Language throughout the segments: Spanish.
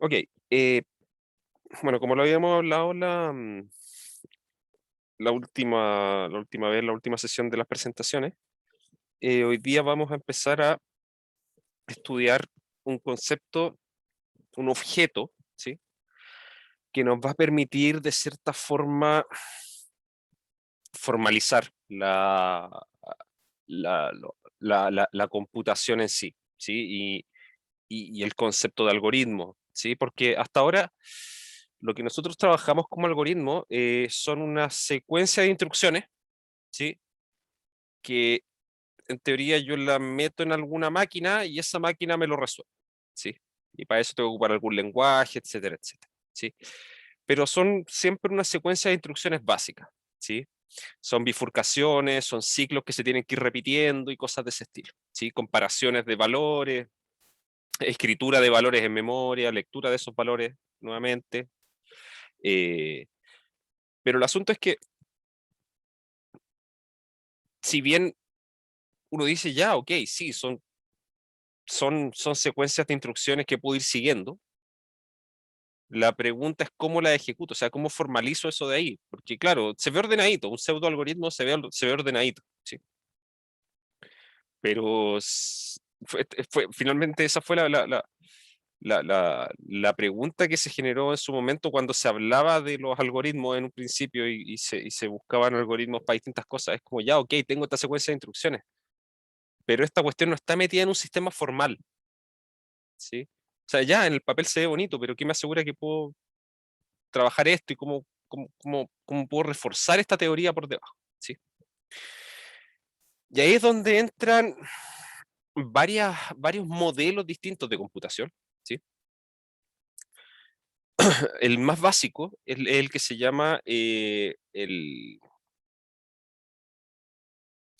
Ok, eh, bueno, como lo habíamos hablado la última vez, la última sesión de las presentaciones, hoy día vamos a empezar a estudiar un concepto, un objeto, ¿sí? Que nos va a permitir de cierta forma formalizar la computación en sí, ¿sí? Y el concepto de algoritmo, ¿sí? Porque hasta ahora lo que nosotros trabajamos como algoritmo son una secuencia de instrucciones, ¿sí? Que en teoría yo la meto en alguna máquina y esa máquina me lo resuelve, ¿sí? Y para eso tengo que ocupar algún lenguaje, etcétera, etcétera, ¿sí? Pero son siempre una secuencia de instrucciones básicas, ¿sí? Son bifurcaciones, son ciclos que se tienen que ir repitiendo y cosas de ese estilo, ¿sí? Comparaciones de valores, escritura de valores en memoria, lectura de esos valores nuevamente. eh, pero el asunto es que, si bien uno dice ya, ok, sí, son secuencias de instrucciones que puedo ir siguiendo, la pregunta es cómo la ejecuto, o sea, cómo formalizo eso de ahí. Porque claro, se ve ordenadito, un pseudo algoritmo se ve ordenadito, ¿sí? Pero finalmente esa fue la pregunta que se generó en su momento cuando se hablaba de los algoritmos en un principio y se buscaban algoritmos para distintas cosas. Es como, ya, ok, tengo esta secuencia de instrucciones, pero esta cuestión no está metida en un sistema formal, ¿sí? O sea, ya en el papel se ve bonito, pero ¿qué me asegura que puedo trabajar esto y cómo puedo reforzar esta teoría por debajo, ¿sí? Y ahí es donde entran varios modelos distintos de computación, ¿sí? El más básico es el que se llama el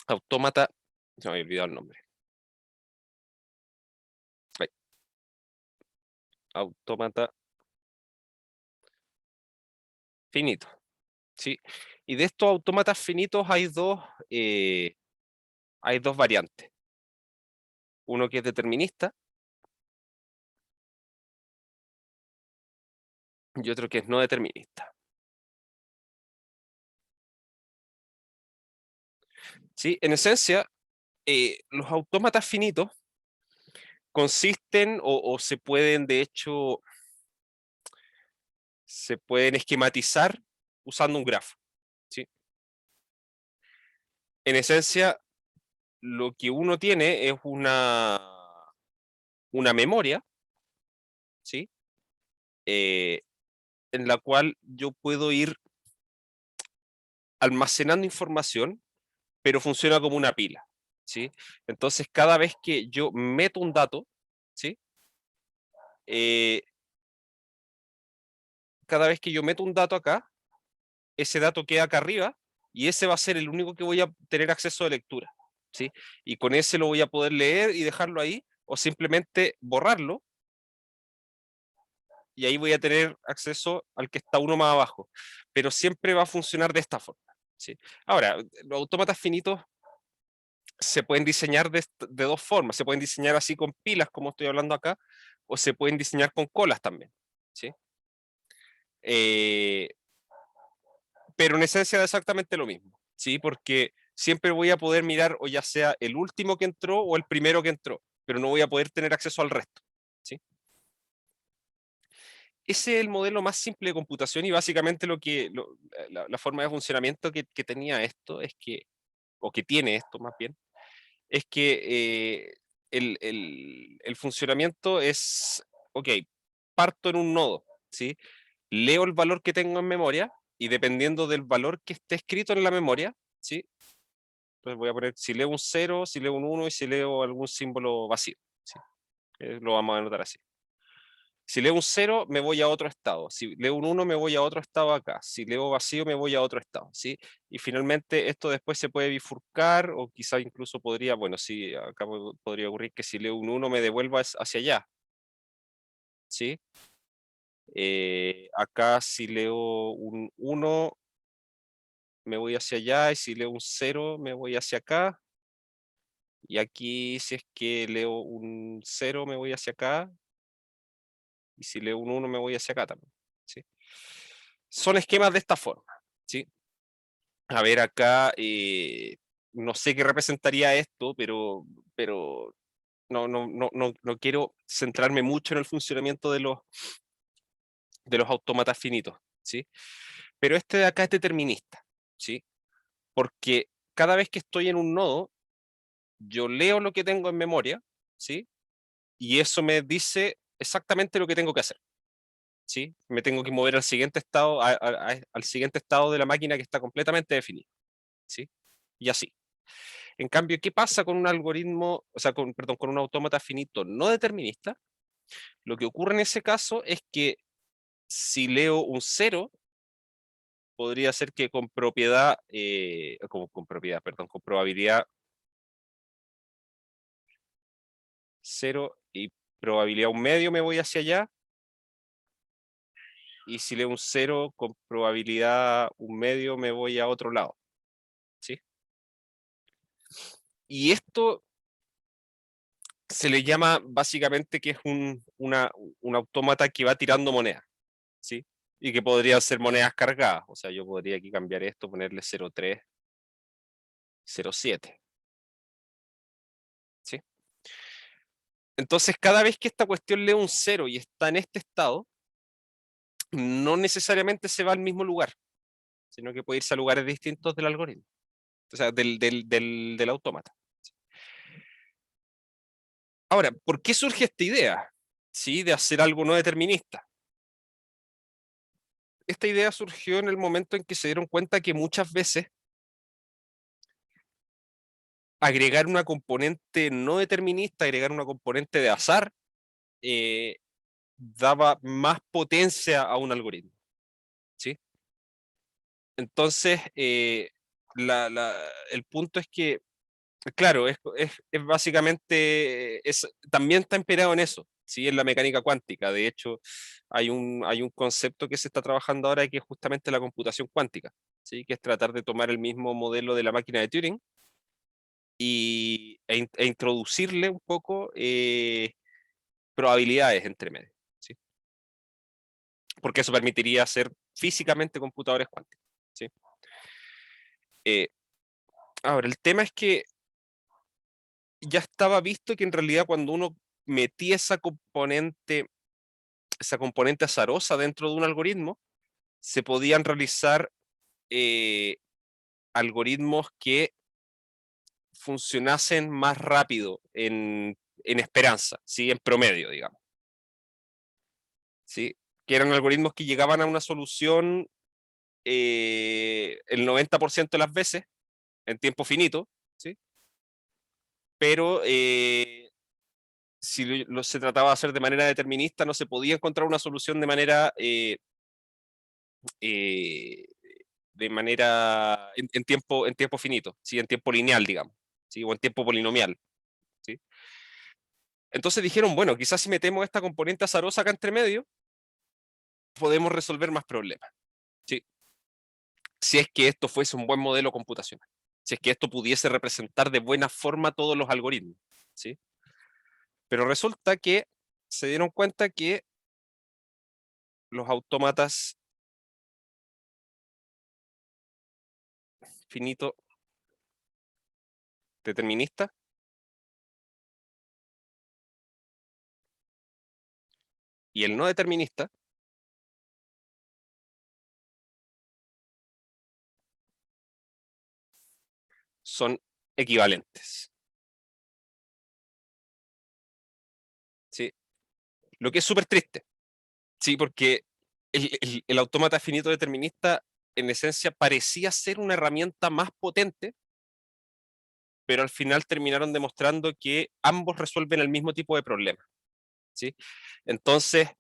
autómata, se me había olvidado el nombre, ay, autómata finito, ¿sí? Y de estos autómatas finitos hay dos variantes. Uno que es determinista y otro que es no determinista, ¿sí? En esencia, los autómatas finitos consisten o se pueden, de hecho, se pueden esquematizar usando un grafo, ¿sí? En esencia, lo que uno tiene es una memoria, ¿sí? Eh, en la cual yo puedo ir almacenando información, pero funciona como una pila, ¿sí? Entonces, cada vez que yo meto un dato, ¿sí? Eh, cada vez que yo meto un dato acá, ese dato queda acá arriba y ese va a ser el único que voy a tener acceso de lectura, ¿sí? Y con ese lo voy a poder leer y dejarlo ahí, o simplemente borrarlo, y ahí voy a tener acceso al que está uno más abajo. Pero siempre va a funcionar de esta forma, ¿sí? Ahora, los autómatas finitos se pueden diseñar de dos formas. Se pueden diseñar así con pilas, como estoy hablando acá, o se pueden diseñar con colas también, ¿sí? Eh, pero en esencia es exactamente lo mismo, ¿sí? Porque siempre voy a poder mirar o ya sea el último que entró o el primero que entró, pero no voy a poder tener acceso al resto, ¿sí? Ese es el modelo más simple de computación y básicamente la forma de funcionamiento que tenía esto es que, o que tiene esto más bien, es que el funcionamiento es, ok, parto en un nodo, ¿sí? Leo el valor que tengo en memoria y dependiendo del valor que esté escrito en la memoria, ¿sí? Entonces voy a poner si leo un cero, si leo un uno y si leo algún símbolo vacío, ¿sí? Lo vamos a anotar así. Si leo un cero, me voy a otro estado. Si leo un uno, me voy a otro estado acá. Si leo vacío, me voy a otro estado, ¿sí? Y finalmente esto después se puede bifurcar o quizá incluso podría, bueno, sí, acá podría ocurrir que si leo un uno me devuelva hacia allá, ¿sí? Acá si leo un uno me voy hacia allá y si leo un cero me voy hacia acá. Y aquí si es que leo un cero me voy hacia acá y si leo un 1 me voy hacia acá también, ¿sí? Son esquemas de esta forma, ¿sí? A ver, acá, no sé qué representaría esto, pero no quiero centrarme mucho en el funcionamiento de los autómatas finitos, ¿sí? Pero este de acá es determinista, ¿sí? Porque cada vez que estoy en un nodo, yo leo lo que tengo en memoria, ¿sí? Y eso me dice exactamente lo que tengo que hacer, ¿sí? Me tengo que mover al siguiente estado, al siguiente estado de la máquina que está completamente definido, ¿sí? Y así. En cambio, ¿qué pasa con un algoritmo, o sea, perdón, con un autómata finito no determinista? Lo que ocurre en ese caso es que si leo un cero, podría ser que con propiedad, con propiedad, perdón, con probabilidad cero y probabilidad un medio me voy hacia allá, y si leo un cero con probabilidad un medio me voy a otro lado, ¿sí? Y esto se le llama básicamente que es un autómata que va tirando monedas, ¿sí? Y que podrían ser monedas cargadas, o sea, yo podría aquí cambiar esto, ponerle 0,3, 0,7, ¿sí? Entonces, cada vez que esta cuestión lee un cero y está en este estado, no necesariamente se va al mismo lugar, sino que puede irse a lugares distintos del algoritmo, o sea, del autómata. Ahora, ¿por qué surge esta idea? ¿Sí? De hacer algo no determinista. Esta idea surgió en el momento en que se dieron cuenta que muchas veces agregar una componente no determinista, agregar una componente de azar, eh, daba más potencia a un algoritmo, ¿sí? Entonces, el punto es que, claro, es básicamente, también está inspirado en eso, ¿sí? En la mecánica cuántica. De hecho, hay un concepto que se está trabajando ahora que es justamente la computación cuántica, ¿sí? Que es tratar de tomar el mismo modelo de la máquina de Turing e introducirle un poco probabilidades entre medio, ¿sí? Porque eso permitiría hacer físicamente computadores cuánticos, ¿sí? Eh, Ahora, el tema es que ya estaba visto que en realidad cuando uno metía esa componente azarosa dentro de un algoritmo, se podían realizar eh, algoritmos que funcionasen más rápido en esperanza, ¿sí? En promedio, digamos, ¿sí? Que eran algoritmos que llegaban a una solución el 90% de las veces en tiempo finito, ¿sí? Pero si se trataba de hacer de manera determinista, no se podía encontrar una solución eh, en tiempo finito, ¿sí? En tiempo lineal, digamos, ¿sí? O en tiempo polinomial, ¿sí? Entonces dijeron, bueno, quizás si metemos esta componente azarosa acá entre medio, podemos resolver más problemas, ¿sí? Si es que esto fuese un buen modelo computacional, si es que esto pudiese representar de buena forma todos los algoritmos, ¿sí? Pero resulta que se dieron cuenta que los autómatas finitos deterministas y el no determinista son equivalentes, ¿sí? Lo que es súper triste, ¿sí? Porque el autómata finito determinista en esencia parecía ser una herramienta más potente, pero al final terminaron demostrando que ambos resuelven el mismo tipo de problema, ¿sí? Entonces,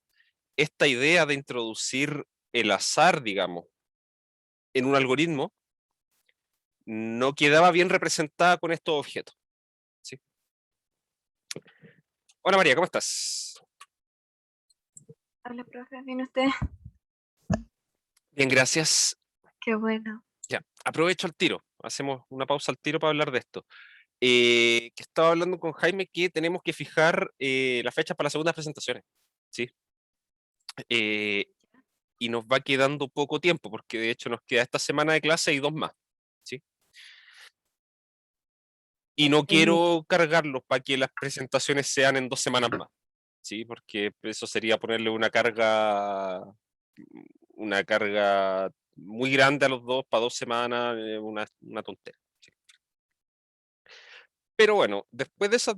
esta idea de introducir el azar, digamos, en un algoritmo, no quedaba bien representada con estos objetos, ¿sí? Hola María, ¿cómo estás? Hola, profe, ¿viene usted? Bien, gracias. Qué bueno. Ya, aprovecho el tiro, hacemos una pausa al tiro para hablar de esto. Que estaba hablando con Jaime que tenemos que fijar la fecha para las segundas presentaciones, ¿sí? y nos va quedando poco tiempo, porque de hecho nos queda esta semana de clase y 2 más, ¿sí? Y no Eh, quiero cargarlos para que las presentaciones sean en 2 semanas más, ¿sí? Porque eso sería ponerle una carga muy grande a los dos para 2 semanas, una tontería. ¿Sí? Pero bueno, después de esa,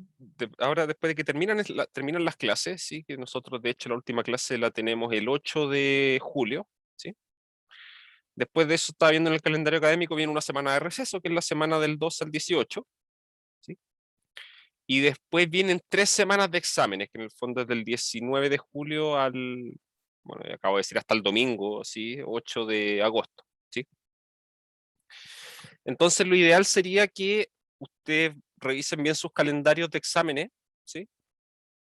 ahora después de que terminan las clases, ¿sí? Que nosotros de hecho la última clase la tenemos el 8 de julio, ¿sí? Después de eso, estaba viendo en el calendario académico, viene una semana de receso, que es la semana del 2 al 18, ¿sí? Y después vienen 3 semanas de exámenes, que en el fondo es del 19 de julio al, bueno, acabo de decir hasta el domingo, ¿sí? 8 de agosto, ¿sí? Entonces, lo ideal sería que ustedes revisen bien sus calendarios de exámenes, ¿sí?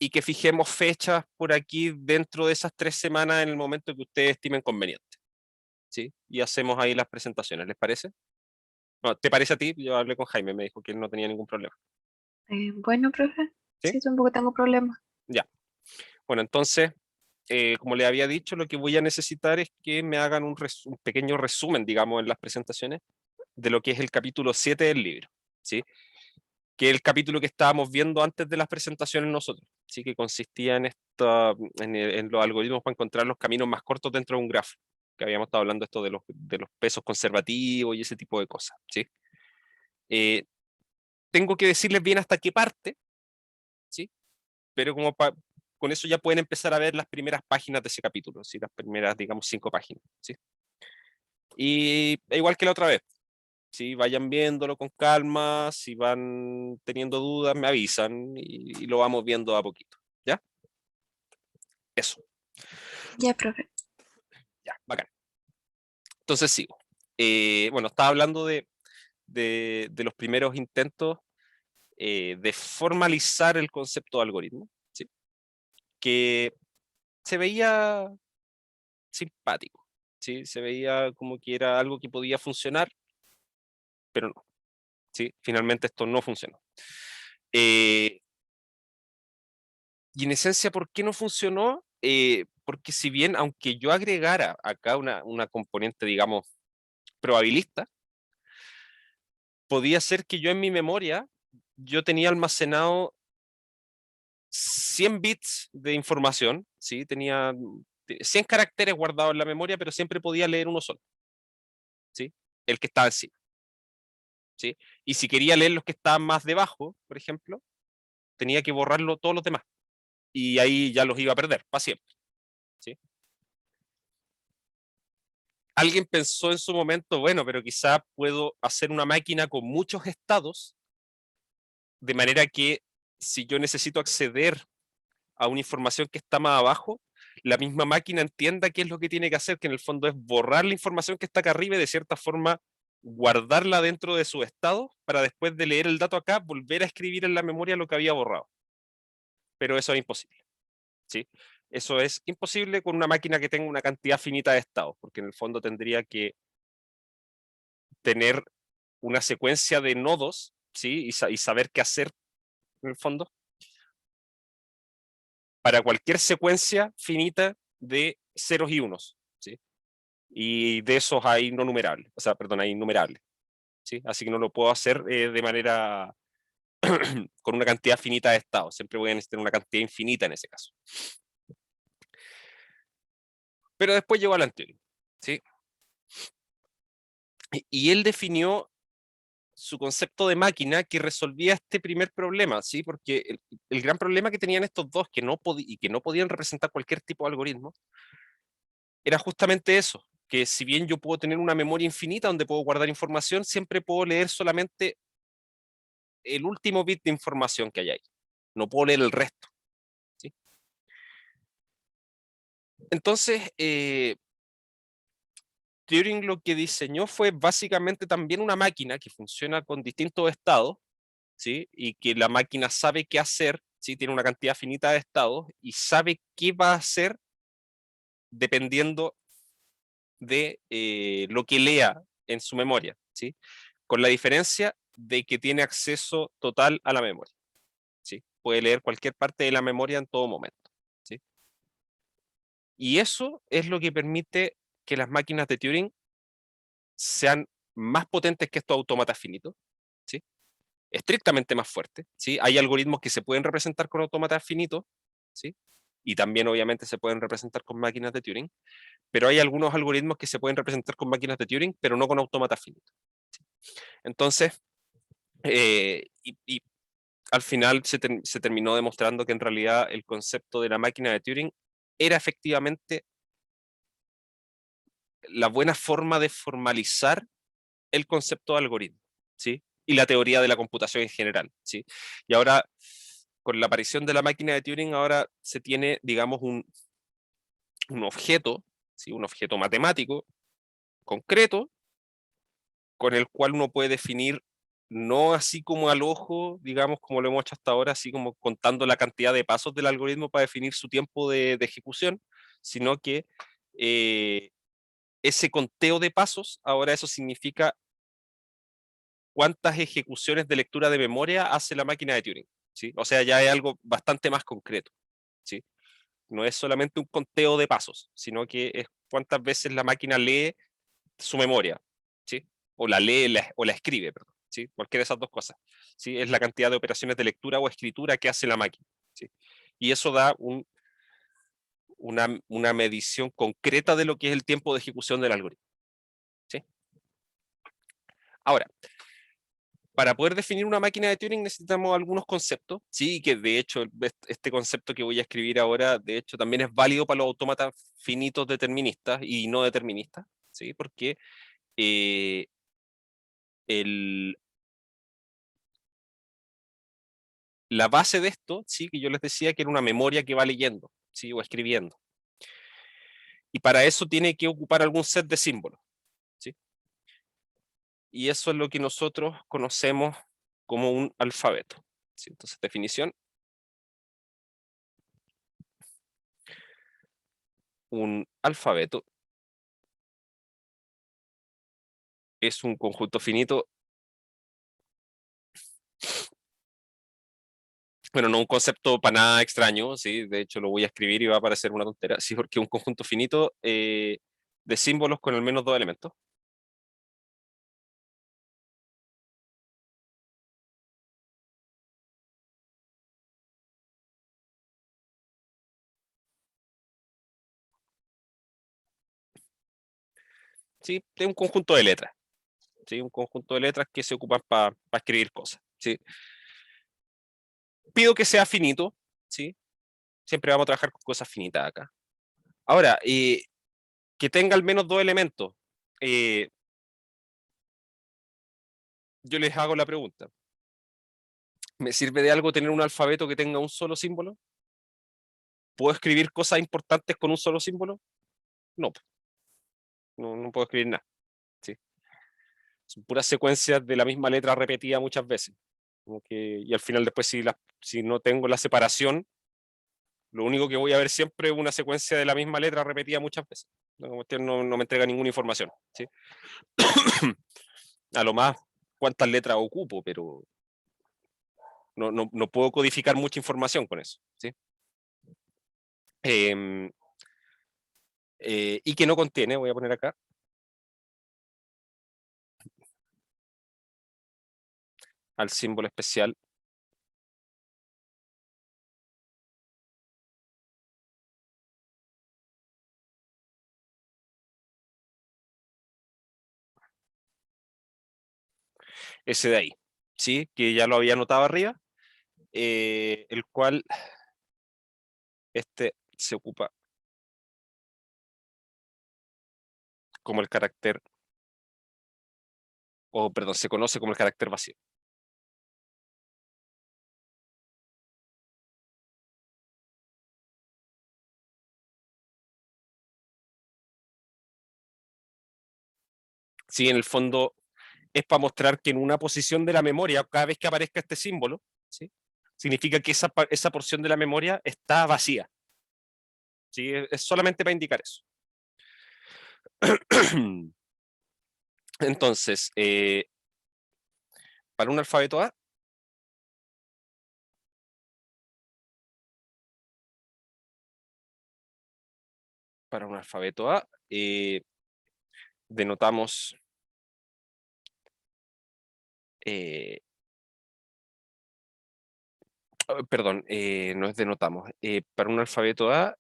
Y que fijemos fechas por aquí dentro de esas 3 semanas en el momento que ustedes estimen conveniente, ¿sí? Y hacemos ahí las presentaciones, ¿les parece? No, ¿te parece a ti? Yo hablé con Jaime, me dijo que él no tenía ningún problema. bueno, profe, ¿Sí? sí, tampoco tengo problemas. Ya. Bueno, entonces, como le había dicho, lo que voy a necesitar es que me hagan un pequeño resumen, digamos, en las presentaciones de lo que es el capítulo 7 del libro, ¿sí? Que es el capítulo que estábamos viendo antes de las presentaciones nosotros, ¿sí? Que consistía en los algoritmos para encontrar los caminos más cortos dentro de un grafo, que habíamos estado hablando esto de los pesos conservativos y ese tipo de cosas, ¿sí? Eh, tengo que decirles bien hasta qué parte, ¿sí? Pero con eso ya pueden empezar a ver las primeras páginas de ese capítulo, ¿sí? Las primeras, digamos, 5 páginas, ¿sí? Y igual que la otra vez, ¿sí? Vayan viéndolo con calma, si van teniendo dudas, me avisan y lo vamos viendo a poquito, ¿ya? Eso, Ya, profe. ya, bacán. Entonces sigo. Bueno, estaba hablando de los primeros intentos de formalizar el concepto de algoritmo, ¿sí? Que se veía simpático, ¿sí? Se veía como que era algo que podía funcionar, pero no, ¿sí? Finalmente esto no funcionó. Eh, y en esencia, ¿por qué no funcionó? Porque si bien, aunque yo agregara acá una componente, digamos, probabilista, podía ser que yo en mi memoria, yo tenía almacenado 100 bits de información, ¿sí? Tenía 100 caracteres guardados en la memoria, pero siempre podía leer uno solo, ¿sí? El que estaba encima, ¿sí? Y si quería leer los que estaban más debajo, por ejemplo, tenía que borrarlo todos los demás. Y ahí ya los iba a perder, para siempre, ¿sí? Alguien pensó en su momento, bueno, pero quizá puedo hacer una máquina con muchos estados, de manera que si yo necesito acceder a una información que está más abajo, la misma máquina entienda qué es lo que tiene que hacer, que en el fondo es borrar la información que está acá arriba y de cierta forma guardarla dentro de su estado para después de leer el dato acá, volver a escribir en la memoria lo que había borrado. Pero eso es imposible, ¿sí? Eso es imposible con una máquina que tenga una cantidad finita de estados, porque en el fondo tendría que tener una secuencia de nodos, ¿sí? Y saber qué hacer en el fondo para cualquier secuencia finita de ceros y unos, ¿sí? Y de esos hay no numerables, o sea, perdón, hay innumerables, ¿sí? Así que no lo puedo hacer de manera con una cantidad finita de estados, siempre voy a necesitar una cantidad infinita en ese caso. Pero después llegó Alan Turing, ¿sí? Y él definió su concepto de máquina que resolvía este primer problema, ¿sí? Porque el gran problema que tenían estos dos y que no podían representar cualquier tipo de algoritmo era justamente eso, que si bien yo puedo tener una memoria infinita donde puedo guardar información, siempre puedo leer solamente el último bit de información que hay ahí. No puedo leer el resto, ¿sí? Entonces, Turing lo que diseñó fue básicamente también una máquina que funciona con distintos estados, ¿sí? Y que la máquina sabe qué hacer, ¿sí? Tiene una cantidad finita de estados y sabe qué va a hacer dependiendo de lo que lea en su memoria, ¿sí? Con la diferencia de que tiene acceso total a la memoria, ¿sí? Puede leer cualquier parte de la memoria en todo momento, ¿sí? Y eso es lo que permite que las máquinas de Turing sean más potentes que estos autómatas finitos, ¿sí? Estrictamente más fuertes, ¿sí? Hay algoritmos que se pueden representar con autómatas finitos, ¿sí? Y también obviamente se pueden representar con máquinas de Turing, pero hay algunos algoritmos que se pueden representar con máquinas de Turing, pero no con autómatas finitos. ¿Sí? Entonces, y al final se terminó demostrando que en realidad el concepto de la máquina de Turing era efectivamente la buena forma de formalizar el concepto de algoritmo, ¿sí? Y la teoría de la computación en general, ¿sí? Y ahora, con la aparición de la máquina de Turing, ahora se tiene, digamos, un objeto, ¿sí? Un objeto matemático concreto, con el cual uno puede definir, no así como al ojo, digamos, como lo hemos hecho hasta ahora, así como contando la cantidad de pasos del algoritmo para definir su tiempo de ejecución, sino que ese conteo de pasos, ahora eso significa cuántas ejecuciones de lectura de memoria hace la máquina de Turing, ¿sí? O sea, ya es algo bastante más concreto, ¿sí? No es solamente un conteo de pasos, sino que es cuántas veces la máquina lee su memoria, ¿sí? O la lee o la escribe, perdón, ¿sí? Cualquiera de esas dos cosas, ¿sí? Es la cantidad de operaciones de lectura o escritura que hace la máquina, ¿sí? Y eso da una medición concreta de lo que es el tiempo de ejecución del algoritmo, ¿sí? Ahora, para poder definir una máquina de Turing necesitamos algunos conceptos, sí, que de hecho este concepto que voy a escribir ahora, de hecho también es válido para los autómatas finitos deterministas y no deterministas, sí, porque eh, el, la base de esto, sí, que yo les decía que era una memoria que va leyendo, sí, o escribiendo, y para eso tiene que ocupar algún set de símbolos, sí, y eso es lo que nosotros conocemos como un alfabeto, ¿sí? Entonces, definición: un alfabeto es un conjunto finito, bueno, no un concepto para nada extraño, ¿sí? De hecho lo voy a escribir y va a parecer una tontera, sí, porque es un conjunto finito de símbolos con al menos dos elementos. ¿Sí? Es un conjunto de letras, ¿sí? Un conjunto de letras que se ocupan para escribir cosas, ¿sí? Pido que sea finito, ¿sí? Siempre vamos a trabajar con cosas finitas acá. Ahora, que tenga al menos dos elementos. Eh, yo les hago la pregunta. ¿Me sirve de algo tener un alfabeto que tenga un solo símbolo? ¿Puedo escribir cosas importantes con un solo símbolo? No, no puedo escribir nada. ¿Sí? Son puras secuencias de la misma letra repetida muchas veces. Y al final después si no tengo la separación, lo único que voy a ver siempre es una secuencia de la misma letra repetida muchas veces. No me entrega ninguna información. ¿Sí? A lo más cuántas letras ocupo, pero no puedo codificar mucha información con eso. ¿Sí? Eh, y que no contiene, voy a poner acá, al símbolo especial ese de ahí, ¿sí? Que ya lo había anotado arriba, el cual se ocupa como el carácter, o perdón, se conoce como el carácter vacío. Sí, en el fondo es para mostrar que en una posición de la memoria, cada vez que aparezca este símbolo, ¿sí? Significa que esa porción de la memoria está vacía. ¿Sí? Es solamente para indicar eso. Entonces, para un alfabeto A, para un alfabeto A, denotamos perdón, no es denotamos. Para un alfabeto A,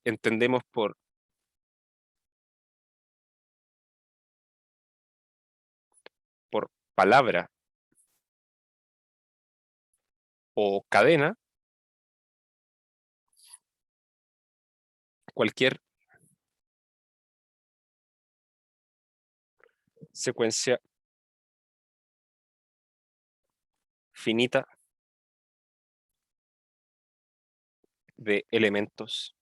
entendemos por palabra o cadena cualquier secuencia finita de elementos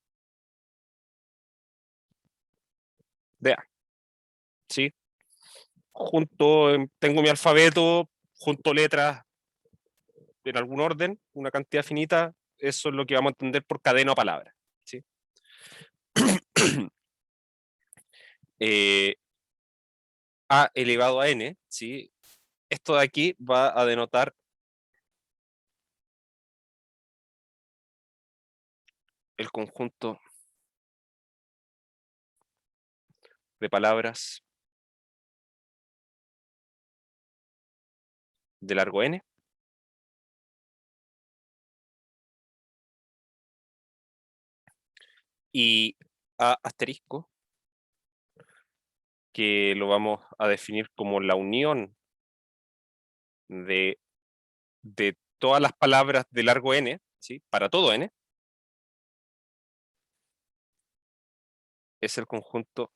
de A. ¿Sí? Tengo mi alfabeto, junto letras en algún orden, una cantidad finita, eso es lo que vamos a entender por cadena o palabra. ¿Sí? A elevado a n, ¿sí? Esto de aquí va a denotar el conjunto de palabras de largo n y A asterisco, que lo vamos a definir como la unión de todas las palabras de largo n, ¿sí? Para todo n, es el conjunto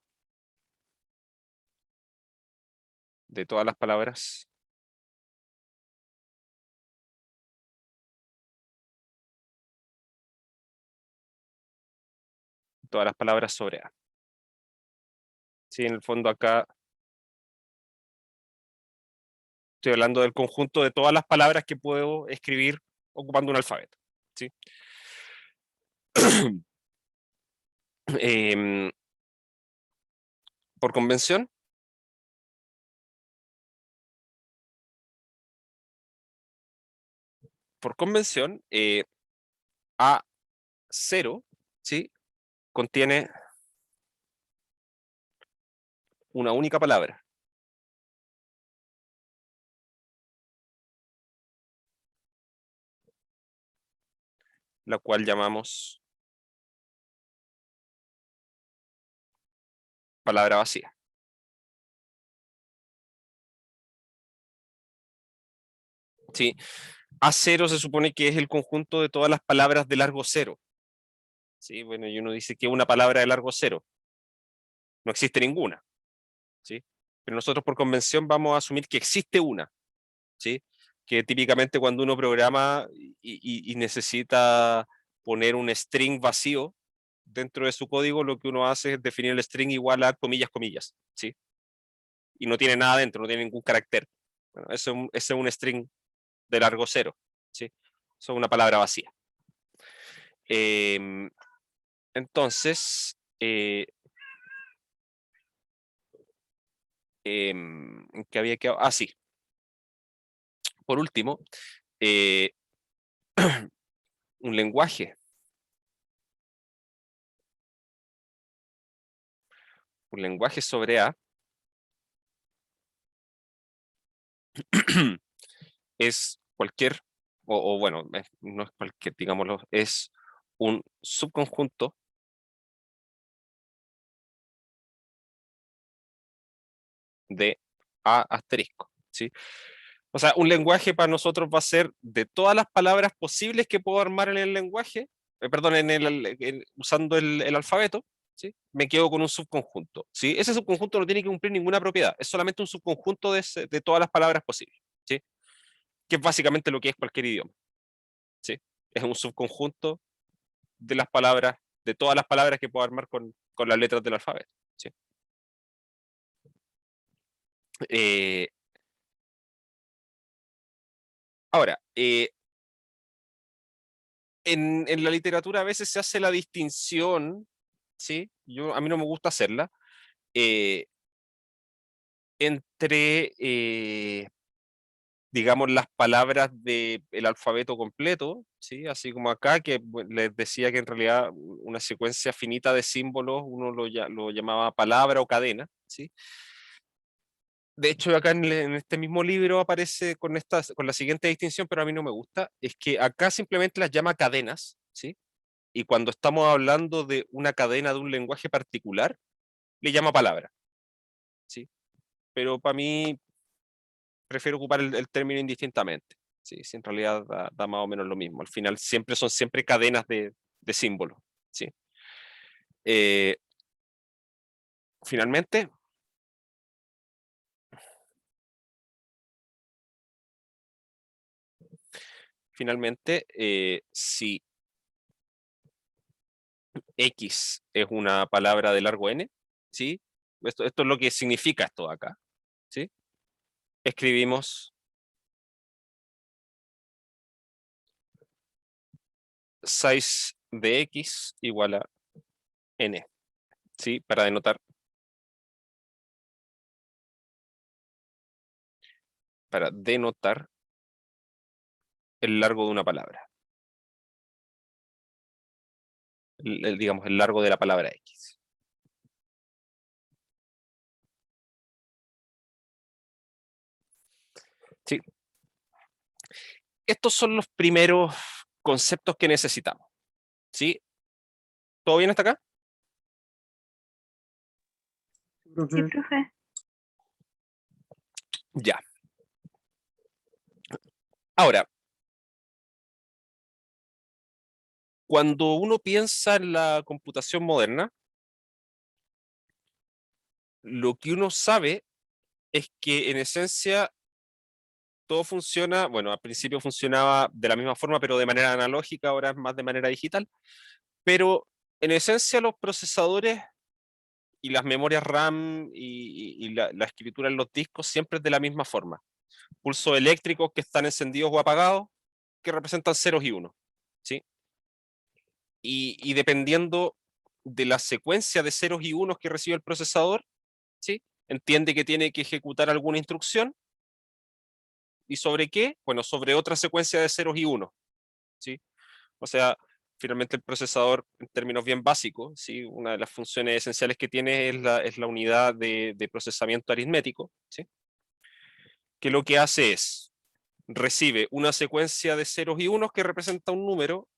de todas las palabras sobre A. Sí, en el fondo acá estoy hablando del conjunto de todas las palabras que puedo escribir ocupando un alfabeto. ¿Sí? Por convención, A0, ¿sí? Contiene una única palabra, la cual llamamos palabra vacía. ¿Sí? A0 se supone que es el conjunto de todas las palabras de largo cero. ¿Sí? Bueno, y uno dice que una palabra de largo cero. No existe ninguna. ¿Sí? Pero nosotros por convención vamos a asumir que existe una. ¿Sí? Que típicamente cuando uno programa y necesita poner un string vacío dentro de su código, lo que uno hace es definir el string igual a comillas, comillas. ¿Sí? Y no tiene nada dentro, no tiene ningún carácter. Bueno, ese es un string de largo cero. ¿Sí? Eso es una palabra vacía. Entonces, ¿qué había quedado? Ah, sí. Por último, un lenguaje. Un lenguaje sobre A es cualquier, o bueno, no es cualquier, digámoslo, es un subconjunto de A asterisco. ¿Sí? O sea, un lenguaje para nosotros va a ser de todas las palabras posibles que puedo armar en el lenguaje, perdón, usando el alfabeto, ¿sí? Me quedo con un subconjunto. ¿Sí? Ese subconjunto no tiene que cumplir ninguna propiedad, es solamente un subconjunto de todas las palabras posibles. ¿Sí? Que es básicamente lo que es cualquier idioma. ¿Sí? Es un subconjunto de las palabras, de todas las palabras que puedo armar con las letras del alfabeto. ¿Sí? Eh, ahora, en la literatura a veces se hace la distinción, ¿sí? A mí no me gusta hacerla, entre digamos, las palabras del alfabeto completo, ¿sí? Así como acá, que les decía que en realidad una secuencia finita de símbolos uno lo llamaba palabra o cadena, ¿sí? De hecho, acá en este mismo libro aparece con la siguiente distinción, pero a mí no me gusta, es que acá simplemente las llama cadenas, ¿sí? Y cuando estamos hablando de una cadena de un lenguaje particular, le llama palabra, ¿sí? Pero para mí prefiero ocupar el término indistintamente, ¿sí? Si en realidad da más o menos lo mismo. Al final son siempre cadenas de símbolos, ¿sí? Eh, finalmente, si X es una palabra de largo N, ¿sí? Esto es lo que significa esto acá, ¿sí? Escribimos size de X igual a N, ¿sí? Para denotar el largo de una palabra, digamos, el largo de la palabra X. ¿Sí? Estos son los primeros conceptos que necesitamos, ¿sí? ¿Todo bien hasta acá? Sí, Profe. profe. Ya. Ahora, cuando uno piensa en la computación moderna, lo que uno sabe es que en esencia todo funciona, bueno, al principio funcionaba de la misma forma, pero de manera analógica, ahora es más de manera digital, pero en esencia los procesadores y las memorias RAM y la escritura en los discos siempre es de la misma forma. Pulsos eléctricos que están encendidos o apagados, que representan ceros y unos, ¿sí? Y dependiendo de la secuencia de ceros y unos que recibe el procesador, ¿sí? Entiende que tiene que ejecutar alguna instrucción. ¿Y sobre qué? Bueno, sobre otra secuencia de ceros y unos, ¿sí? O sea, finalmente el procesador, en términos bien básicos, ¿sí? Una de las funciones esenciales que tiene es la unidad de procesamiento aritmético, ¿sí? Que lo que hace es, recibe una secuencia de ceros y unos que representa un número,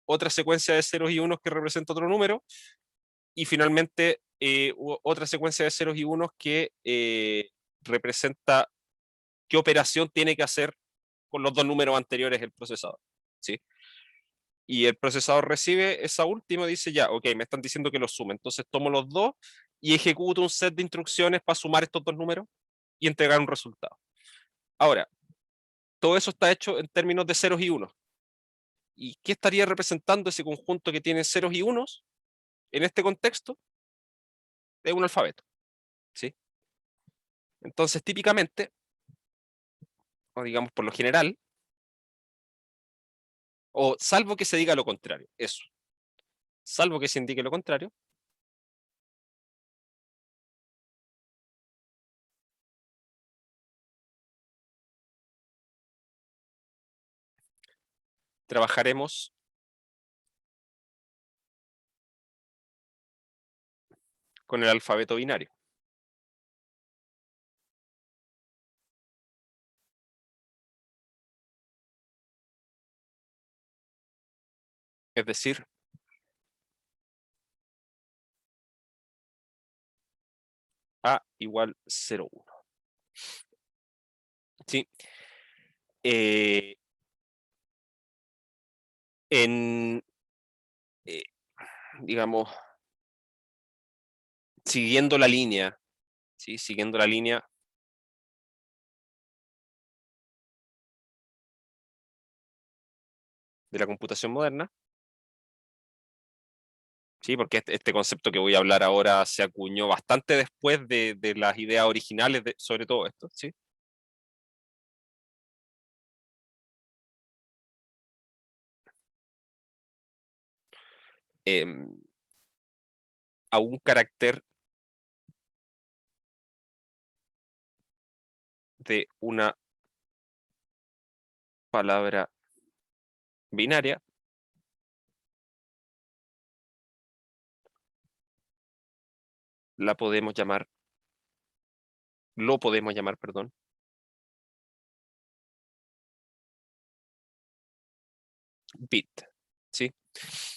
otra secuencia de ceros y unos que representa otro número, y finalmente otra secuencia de ceros y unos que representa qué operación tiene que hacer con los dos números anteriores el procesador, ¿sí? Y el procesador recibe esa última y dice, ya, ok, me están diciendo que los sume, entonces tomo los dos y ejecuto un set de instrucciones para sumar estos dos números y entregar un resultado. Ahora, todo eso está hecho en términos de ceros y unos. ¿Y qué estaría representando ese conjunto que tiene ceros y unos en este contexto? Es un alfabeto, ¿sí? Entonces, típicamente, o digamos por lo general, o salvo que se diga lo contrario, eso, salvo que se indique lo contrario, trabajaremos con el alfabeto binario. Es decir, A igual 0,1. ¿Sí? Eh, en, eh, digamos, siguiendo la línea, ¿sí? Siguiendo la línea de la computación moderna, ¿sí? Porque este concepto que voy a hablar ahora se acuñó bastante después de las ideas originales sobre todo esto, ¿sí? Em, a un carácter de una palabra binaria lo podemos llamar, perdón, bit, ¿sí?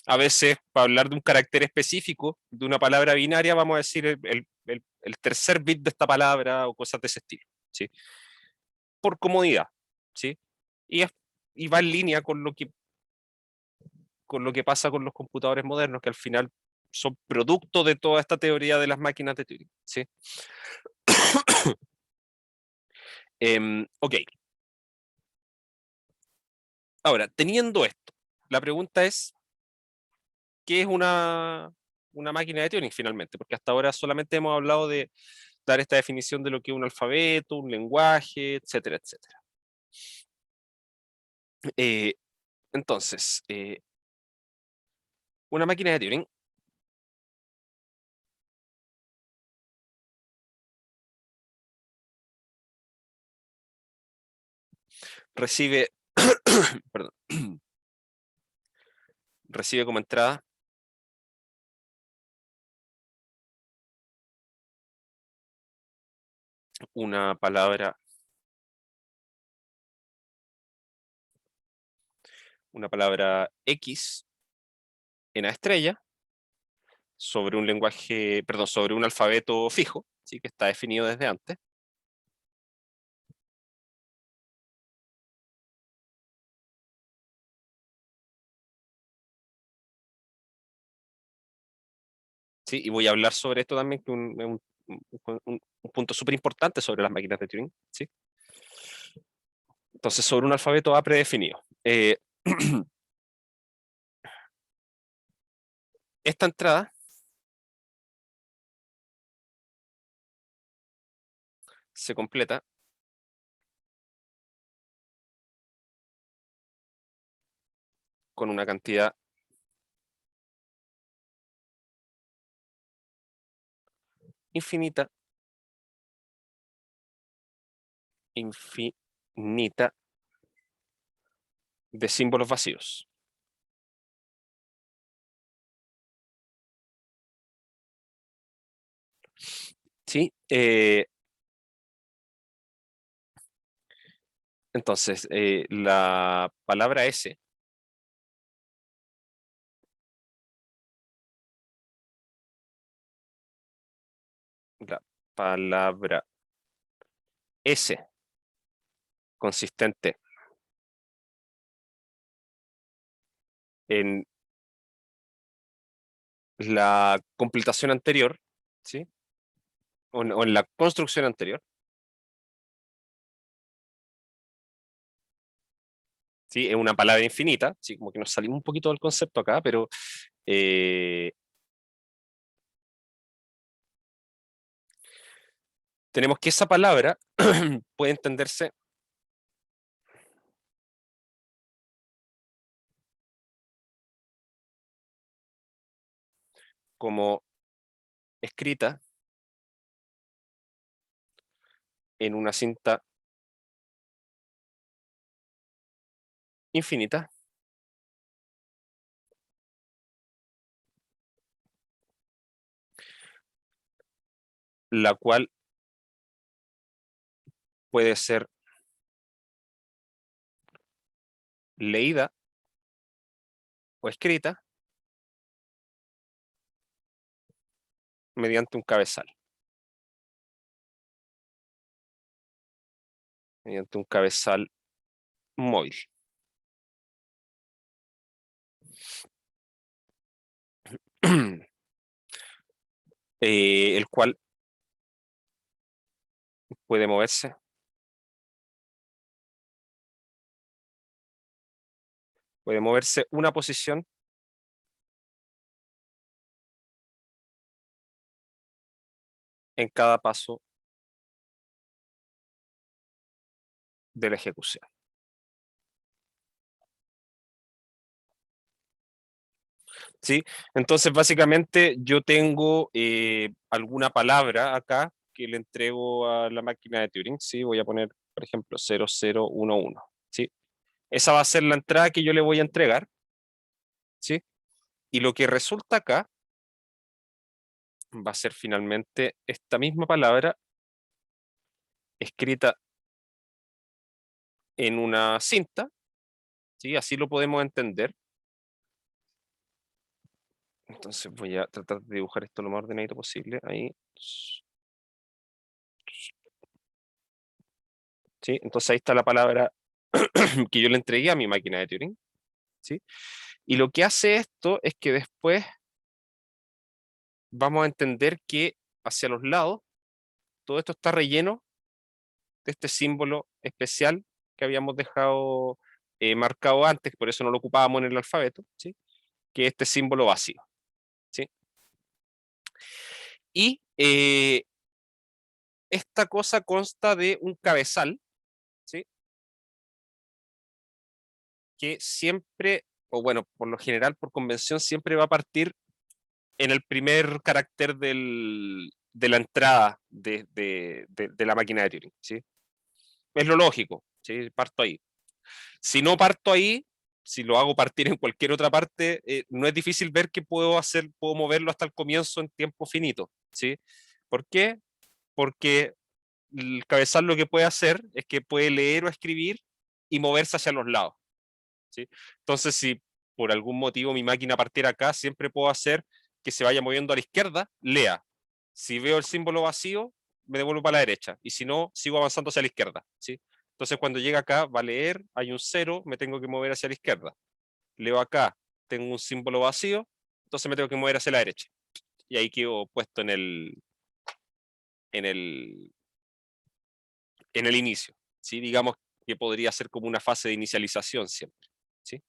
A veces, para hablar de un carácter específico de una palabra binaria, vamos a decir el tercer bit de esta palabra o cosas de ese estilo, ¿sí? Por comodidad, ¿sí? Y, y va en línea con lo que pasa con los computadores modernos, que al final son producto de toda esta teoría de las máquinas de Turing, ¿sí? Ok. Ahora, teniendo esto, la pregunta es, ¿qué es una máquina de Turing finalmente? Porque hasta ahora solamente hemos hablado de dar esta definición de lo que es un alfabeto, un lenguaje, etcétera, etcétera. Eh, entonces, una máquina de Turing recibe, perdón, recibe como entrada una palabra X en A estrella sobre un lenguaje, perdón, sobre un alfabeto fijo, ¿sí? Que está definido desde antes. ¿Sí? Y voy a hablar sobre esto también, que un punto súper importante sobre las máquinas de Turing, ¿sí? Entonces, sobre un alfabeto A predefinido. Esta entrada se completa con una cantidad infinita, infinita de símbolos vacíos. ¿Sí? Entonces, la palabra S, la palabra S consistente en la completación anterior, ¿sí? O en la construcción anterior, ¿sí? Es una palabra infinita, ¿sí? Como que nos salimos un poquito del concepto acá, pero eh, tenemos que esa palabra puede entenderse como escrita en una cinta infinita, la cual puede ser leída o escrita mediante un cabezal, mediante un cabezal móvil. El cual puede moverse una posición en cada paso de la ejecución. ¿Sí? Entonces, básicamente, yo tengo alguna palabra acá que le entrego a la máquina de Turing, ¿sí? Voy a poner, por ejemplo, 0011, ¿sí? Esa va a ser la entrada que yo le voy a entregar, ¿sí? Y lo que resulta acá va a ser finalmente esta misma palabra escrita en una cinta, ¿sí? Así lo podemos entender. Entonces voy a tratar de dibujar esto lo más ordenadito posible. Ahí. ¿Sí? Entonces ahí está la palabra que yo le entregué a mi máquina de Turing, ¿sí? Y lo que hace esto es que después vamos a entender que hacia los lados todo esto está relleno de este símbolo especial que habíamos dejado marcado antes, por eso no lo ocupábamos en el alfabeto, ¿sí? Que es este símbolo vacío, ¿sí? Y esta cosa consta de un cabezal, ¿sí? Que siempre, o bueno, por lo general, por convención, siempre va a partir en el primer carácter de la entrada de la máquina de Turing, ¿sí? Es lo lógico, ¿sí? Parto ahí. Si no parto ahí, si lo hago partir en cualquier otra parte, no es difícil ver que puedo hacer, puedo moverlo hasta el comienzo en tiempo finito, ¿sí? ¿Por qué? Porque el cabezal lo que puede hacer es que puede leer o escribir y moverse hacia los lados, ¿sí? Entonces, si por algún motivo mi máquina partiera acá, siempre puedo hacer que se vaya moviendo a la izquierda, lea. Si veo el símbolo vacío, me devuelvo para la derecha. Y si no, sigo avanzando hacia la izquierda, ¿sí? Entonces, cuando llega acá, va a leer, hay un cero, me tengo que mover hacia la izquierda. Leo acá, tengo un símbolo vacío, entonces me tengo que mover hacia la derecha. Y ahí quedo puesto en el, en el inicio, ¿sí? Digamos que podría ser como una fase de inicialización siempre, ¿sí?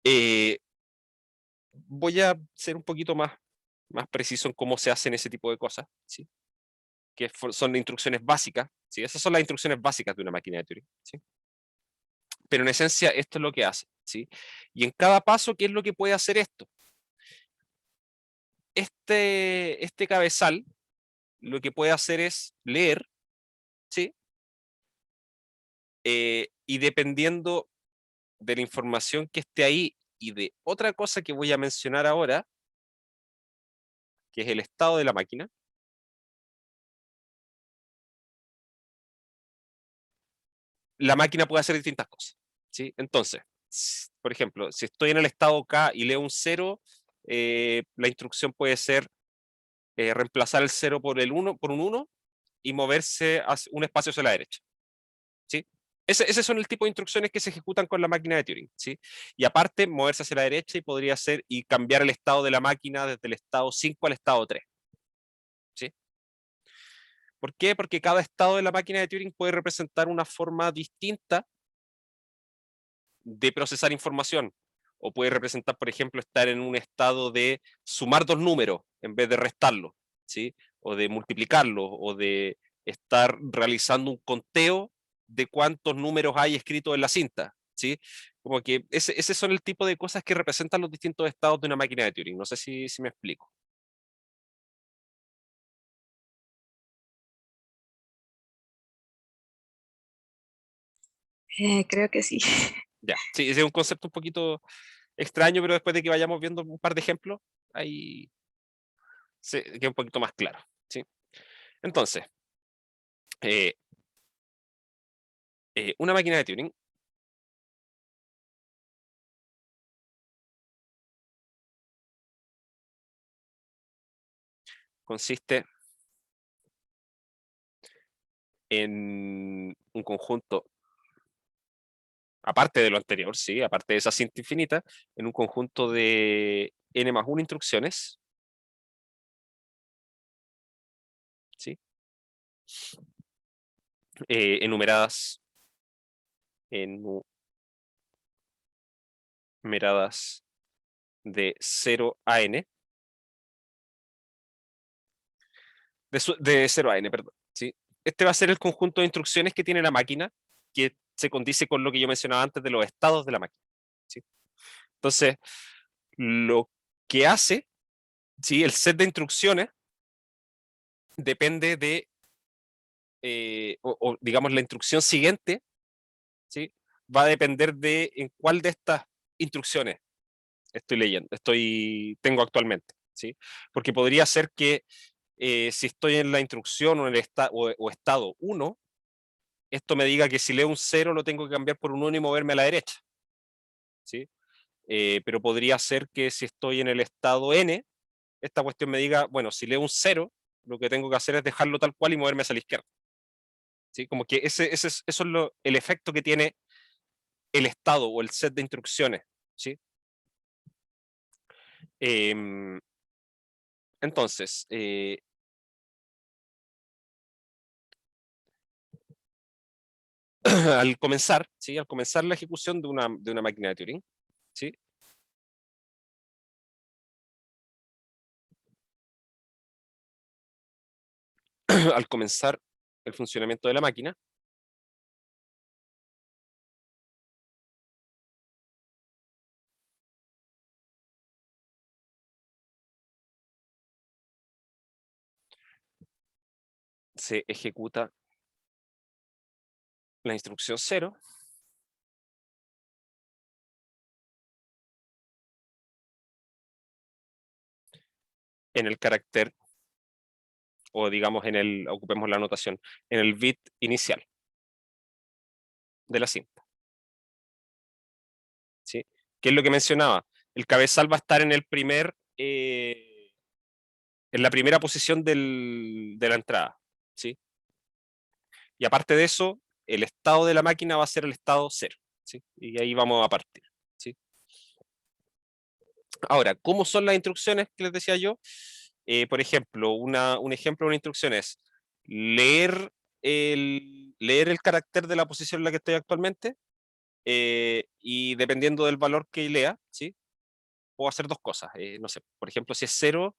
Eh, Voy a ser un poquito más preciso en cómo se hacen ese tipo de cosas, ¿sí? Que son instrucciones básicas, ¿sí? Esas son las instrucciones básicas de una máquina de Turing, ¿sí? Pero en esencia esto es lo que hace, ¿sí? Y en cada paso, ¿qué es lo que puede hacer esto? Este cabezal lo que puede hacer es leer, ¿sí? Y dependiendo de la información que esté ahí y de otra cosa que voy a mencionar ahora, que es el estado de la máquina, la máquina puede hacer distintas cosas, ¿sí? Entonces, por ejemplo, si estoy en el estado K y leo un 0, la instrucción puede ser reemplazar el 0 por, el 1, por un 1 y moverse un espacio hacia la derecha, ¿sí? Ese son el tipo de instrucciones que se ejecutan con la máquina de Turing, ¿sí? Y aparte, moverse hacia la derecha y podría ser y cambiar el estado de la máquina desde el estado 5 al estado 3, ¿sí? ¿Por qué? Porque cada estado de la máquina de Turing puede representar una forma distinta de procesar información. O puede representar, por ejemplo, estar en un estado de sumar dos números en vez de restarlos, ¿sí? O de multiplicarlos, o de estar realizando un conteo de cuántos números hay escritos en la cinta, ¿sí? Como que ese son el tipo de cosas que representan los distintos estados de una máquina de Turing. No sé si me explico. Creo que sí. Ya, sí, ese es un concepto un poquito extraño, pero después de que vayamos viendo un par de ejemplos, ahí se queda un poquito más claro, ¿sí? Entonces, eh, una máquina de Turing consiste en un conjunto, aparte de lo anterior, ¿sí? Aparte de esa cinta infinita, en un conjunto de n más 1 instrucciones, ¿sí? Enumeradas, enumeradas de 0 a n, de 0 a n, perdón, ¿sí? Este va a ser el conjunto de instrucciones que tiene la máquina, que se condice con lo que yo mencionaba antes de los estados de la máquina, ¿sí? Entonces, lo que hace, ¿sí? El set de instrucciones depende de, o digamos, la instrucción siguiente ¿sí? Va a depender de en cuál de estas instrucciones estoy leyendo, tengo actualmente, ¿sí? Porque podría ser que si estoy en la instrucción o en el o estado 1, esto me diga que si leo un 0 lo tengo que cambiar por un 1 y moverme a la derecha, ¿sí? Pero podría ser que si estoy en el estado N, esta cuestión me diga, bueno, si leo un 0, lo que tengo que hacer es dejarlo tal cual y moverme hacia la izquierda, ¿sí? Como que eso es el efecto que tiene el estado o el set de instrucciones, ¿sí? Entonces, al comenzar, ¿sí? Al comenzar la ejecución de una máquina de Turing, ¿sí? Al comenzar el funcionamiento de la máquina, se ejecuta la instrucción 0 en el carácter, o digamos ocupemos la anotación, en el bit inicial de la cinta, ¿sí? ¿Qué es lo que mencionaba? El cabezal va a estar en la primera posición de la entrada, ¿sí? Y aparte de eso, el estado de la máquina va a ser el estado 0, ¿sí? Y ahí vamos a partir, ¿sí? Ahora, ¿cómo son las instrucciones que les decía yo? Por ejemplo, un ejemplo de una instrucción es leer el carácter de la posición en la que estoy actualmente, y dependiendo del valor que lea, ¿sí? Puedo hacer dos cosas. No sé, por ejemplo, si es 0,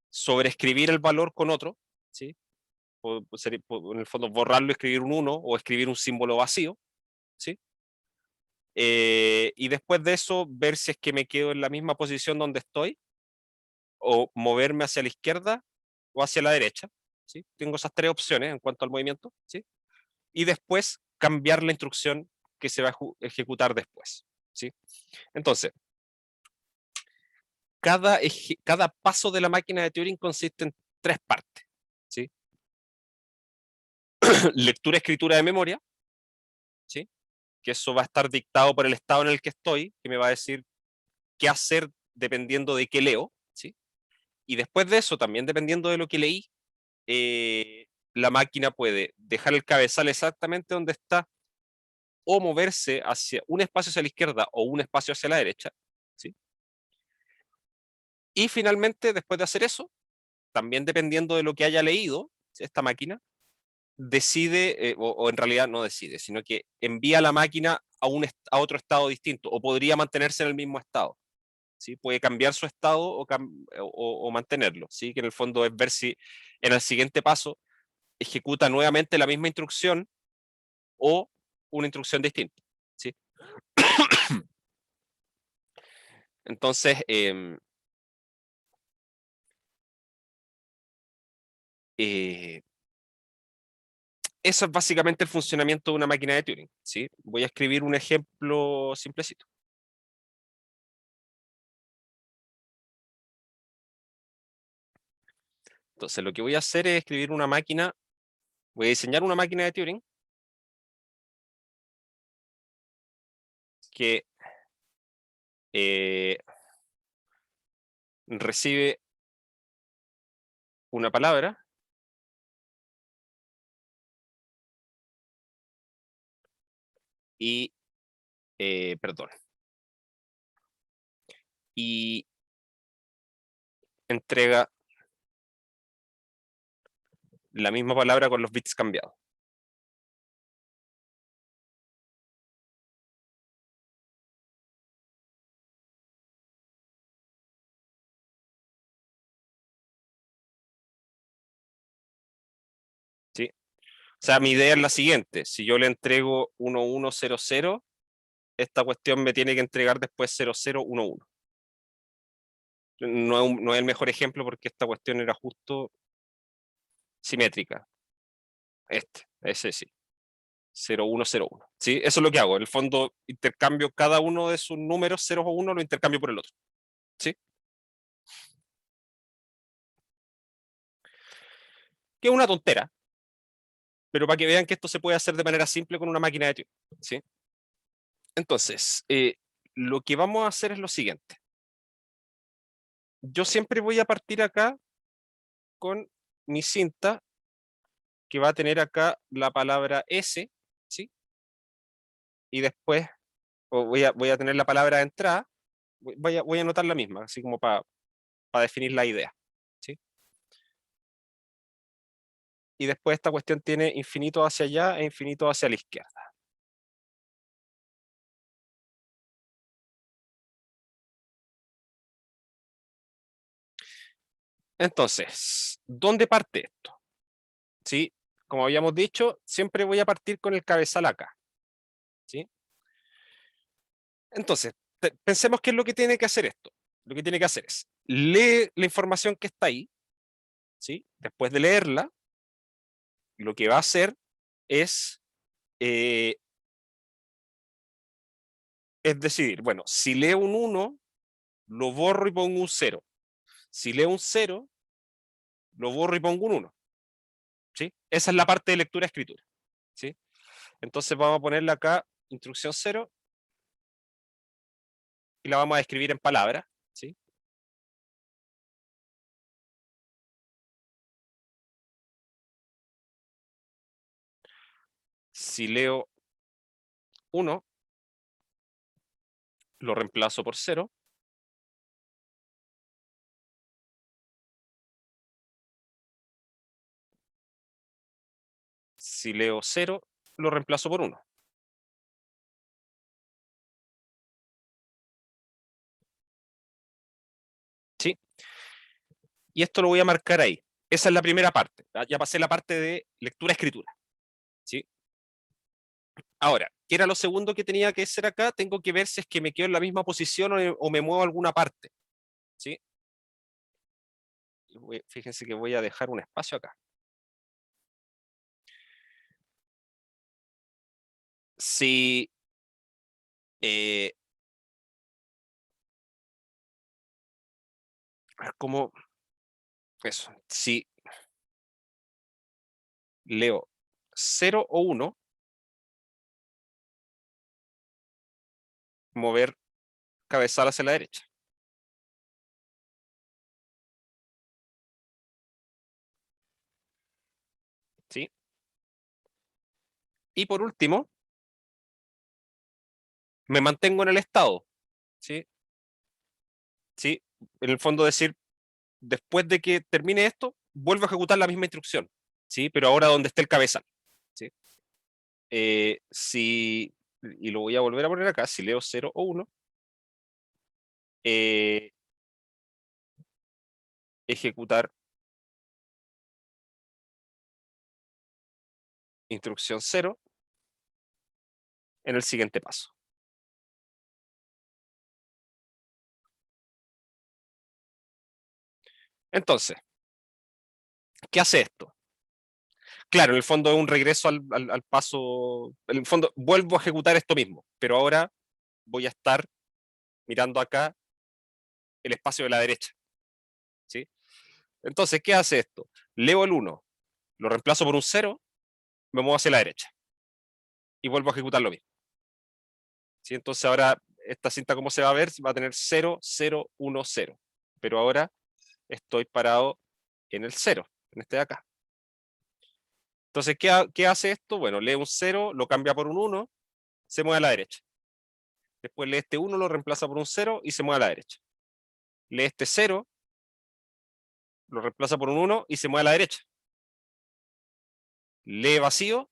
sobreescribir el valor con otro, ¿sí? En el fondo borrarlo, escribir un 1 o escribir un símbolo vacío, ¿sí? Y después de eso, ver si es que me quedo en la misma posición donde estoy o moverme hacia la izquierda o hacia la derecha, ¿sí? Tengo esas tres opciones en cuanto al movimiento, ¿sí? Y después cambiar la instrucción que se va a ejecutar después, ¿sí? Entonces, cada paso de la máquina de Turing consiste en tres partes, ¿sí? Lectura, escritura de memoria, ¿sí? Que eso va a estar dictado por el estado en el que estoy, que me va a decir qué hacer dependiendo de qué leo, ¿sí? Y después de eso, también dependiendo de lo que leí, la máquina puede dejar el cabezal exactamente donde está o moverse hacia un espacio hacia la izquierda o un espacio hacia la derecha, ¿sí? Y finalmente, después de hacer eso, también dependiendo de lo que haya leído esta máquina, decide, o en realidad no decide, sino que envía a la máquina a otro estado distinto, o podría mantenerse en el mismo estado, ¿sí? Puede cambiar su estado o mantenerlo, ¿sí? Que en el fondo es ver si en el siguiente paso ejecuta nuevamente la misma instrucción o una instrucción distinta, ¿sí? Entonces, eh, eso es básicamente el funcionamiento de una máquina de Turing, ¿sí? Voy a escribir un ejemplo simplecito. Entonces, lo que voy a hacer es escribir una máquina, voy a diseñar una máquina de Turing que eh, recibe una palabra y, perdón, y entrega la misma palabra con los bits cambiados. ¿Sí? O sea, mi idea es la siguiente: si yo le entrego 1100, esta cuestión me tiene que entregar después 0011. No es el mejor ejemplo porque esta cuestión era justo simétrica. Ese sí. 0101. ¿Sí? Eso es lo que hago. En el fondo, intercambio cada uno de sus números 0 o 1, lo intercambio por el otro. ¿Sí? Que es una tontera, pero para que vean que esto se puede hacer de manera simple con una máquina de Turing. ¿Sí? Entonces, lo que vamos a hacer es lo siguiente. Yo siempre voy a partir acá con mi cinta, que va a tener acá la palabra S, ¿sí? Y después voy a tener la palabra de entrada, voy a anotar la misma, así como para definir la idea, ¿sí? Y después esta cuestión tiene infinito hacia allá e infinito hacia la izquierda. Entonces, ¿dónde parte esto? ¿Sí? Como habíamos dicho, siempre voy a partir con el cabezal acá, ¿sí? Entonces, pensemos qué es lo que tiene que hacer esto. Lo que tiene que hacer es, lee la información que está ahí, ¿sí? Después de leerla, lo que va a hacer es, eh, es decidir, bueno, si leo un 1, lo borro y pongo un 0. Si leo un 0, lo borro y pongo un 1. ¿Sí? Esa es la parte de lectura-escritura. ¿Sí? Entonces vamos a ponerle acá instrucción 0 y la vamos a escribir en palabras. ¿Sí? Si leo 1, lo reemplazo por 0. Si leo 0, lo reemplazo por 1. ¿Sí? Y esto lo voy a marcar ahí. Esa es la primera parte. Ya pasé la parte de lectura-escritura. ¿Sí? Ahora, ¿qué era lo segundo que tenía que hacer acá? Tengo que ver si es que me quedo en la misma posición o me muevo a alguna parte. ¿Sí? Fíjense que voy a dejar un espacio acá. Si como eso, si leo 0 o 1, mover cabezal hacia la derecha. ¿Sí? Y por último, me mantengo en el estado. ¿Sí? ¿Sí? En el fondo decir, después de que termine esto, vuelvo a ejecutar la misma instrucción. ¿Sí? Pero ahora donde esté el cabezal. ¿Sí? Y lo voy a volver a poner acá, si leo 0 o 1, ejecutar instrucción 0 en el siguiente paso. Entonces, ¿qué hace esto? Claro, en el fondo es un regreso al paso, en el fondo vuelvo a ejecutar esto mismo, pero ahora voy a estar mirando acá el espacio de la derecha. ¿Sí? Entonces, ¿qué hace esto? Leo el 1, lo reemplazo por un 0, me muevo hacia la derecha y vuelvo a ejecutar lo mismo. ¿Sí? Entonces ahora esta cinta, ¿cómo se va a ver? Va a tener 0, 0, 1, 0. Pero ahora estoy parado en el 0, en este de acá. Entonces, ¿qué hace esto? Bueno, lee un 0, lo cambia por un 1, se mueve a la derecha. Después lee este 1, lo reemplaza por un 0 y se mueve a la derecha. Lee este 0, lo reemplaza por un 1 y se mueve a la derecha. Lee vacío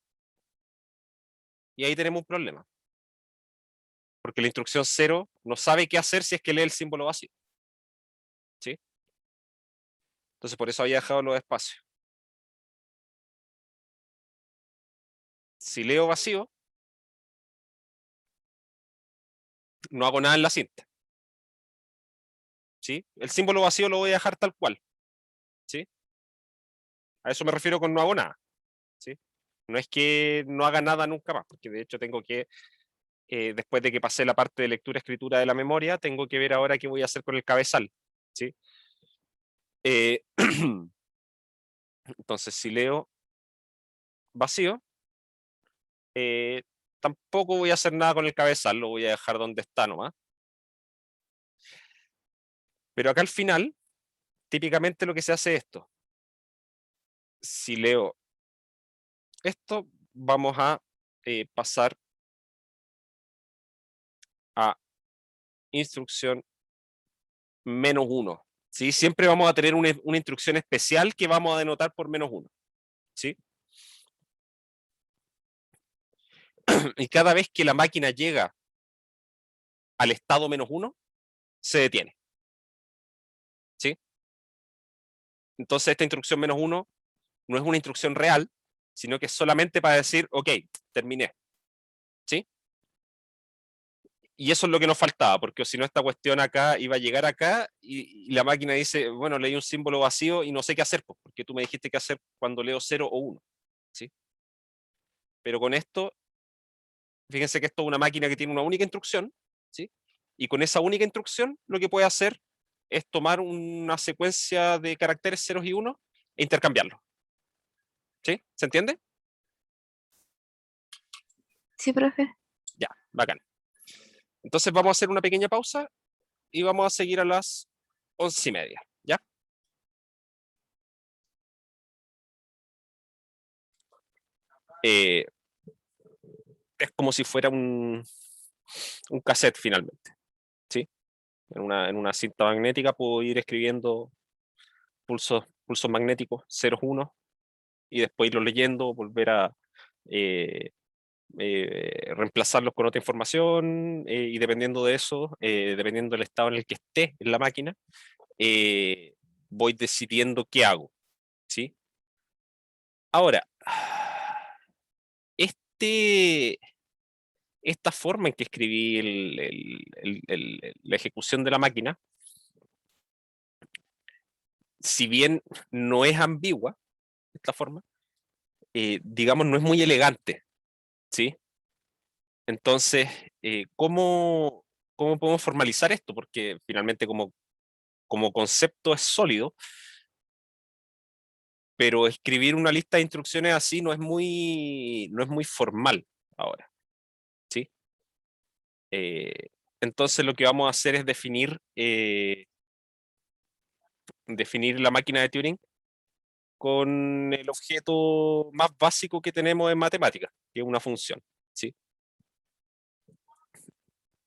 y ahí tenemos un problema. Porque la instrucción 0 no sabe qué hacer si es que lee el símbolo vacío. ¿Sí? Entonces por eso había dejado los espacios. Si leo vacío, no hago nada en la cinta. ¿Sí? El símbolo vacío lo voy a dejar tal cual. ¿Sí? A eso me refiero con no hago nada. ¿Sí? No es que no haga nada nunca más, porque de hecho tengo que, después de que pasé la parte de lectura-escritura de la memoria, tengo que ver ahora qué voy a hacer con el cabezal, ¿sí? Eh, entonces, si leo vacío, eh, tampoco voy a hacer nada con el cabezal, lo voy a dejar donde está nomás. Pero acá al final, típicamente lo que se hace es esto. Si leo esto, vamos a pasar a instrucción -1. ¿Sí? Siempre vamos a tener una instrucción especial que vamos a denotar por -1. ¿Sí? Y cada vez que la máquina llega al estado -1, se detiene. ¿Sí? Entonces esta instrucción -1 no es una instrucción real, sino que es solamente para decir, ok, terminé. ¿Sí? Y eso es lo que nos faltaba, porque si no esta cuestión acá iba a llegar acá y la máquina dice, bueno, leí un símbolo vacío y no sé qué hacer, pues, porque tú me dijiste qué hacer cuando leo 0 o 1. ¿Sí? Pero con esto, fíjense que esto es una máquina que tiene una única instrucción, ¿sí? Y con esa única instrucción lo que puede hacer es tomar una secuencia de caracteres ceros y unos e intercambiarlos. ¿Sí? ¿Se entiende? Sí, profe. Ya, bacán. Entonces vamos a hacer una pequeña pausa y vamos a seguir a las 11:30. ¿Ya? Eh, es como si fuera un cassette finalmente. ¿Sí? En una cinta magnética puedo ir escribiendo pulsos magnéticos, ceros, unos, y después irlo leyendo, volver a eh, reemplazarlos con otra información, y dependiendo de eso, dependiendo del estado en el que esté en la máquina, eh, voy decidiendo qué hago. ¿Sí? Ahora, este, esta forma en que escribí la ejecución de la máquina, si bien no es ambigua, esta forma, digamos, no es muy elegante. ¿Sí? Entonces, ¿cómo podemos formalizar esto? Porque finalmente como concepto es sólido, pero escribir una lista de instrucciones así no es muy formal ahora. ¿Sí? Eh, entonces lo que vamos a hacer es definir la máquina de Turing con el objeto más básico que tenemos en matemáticas, que es una función. ¿Sí?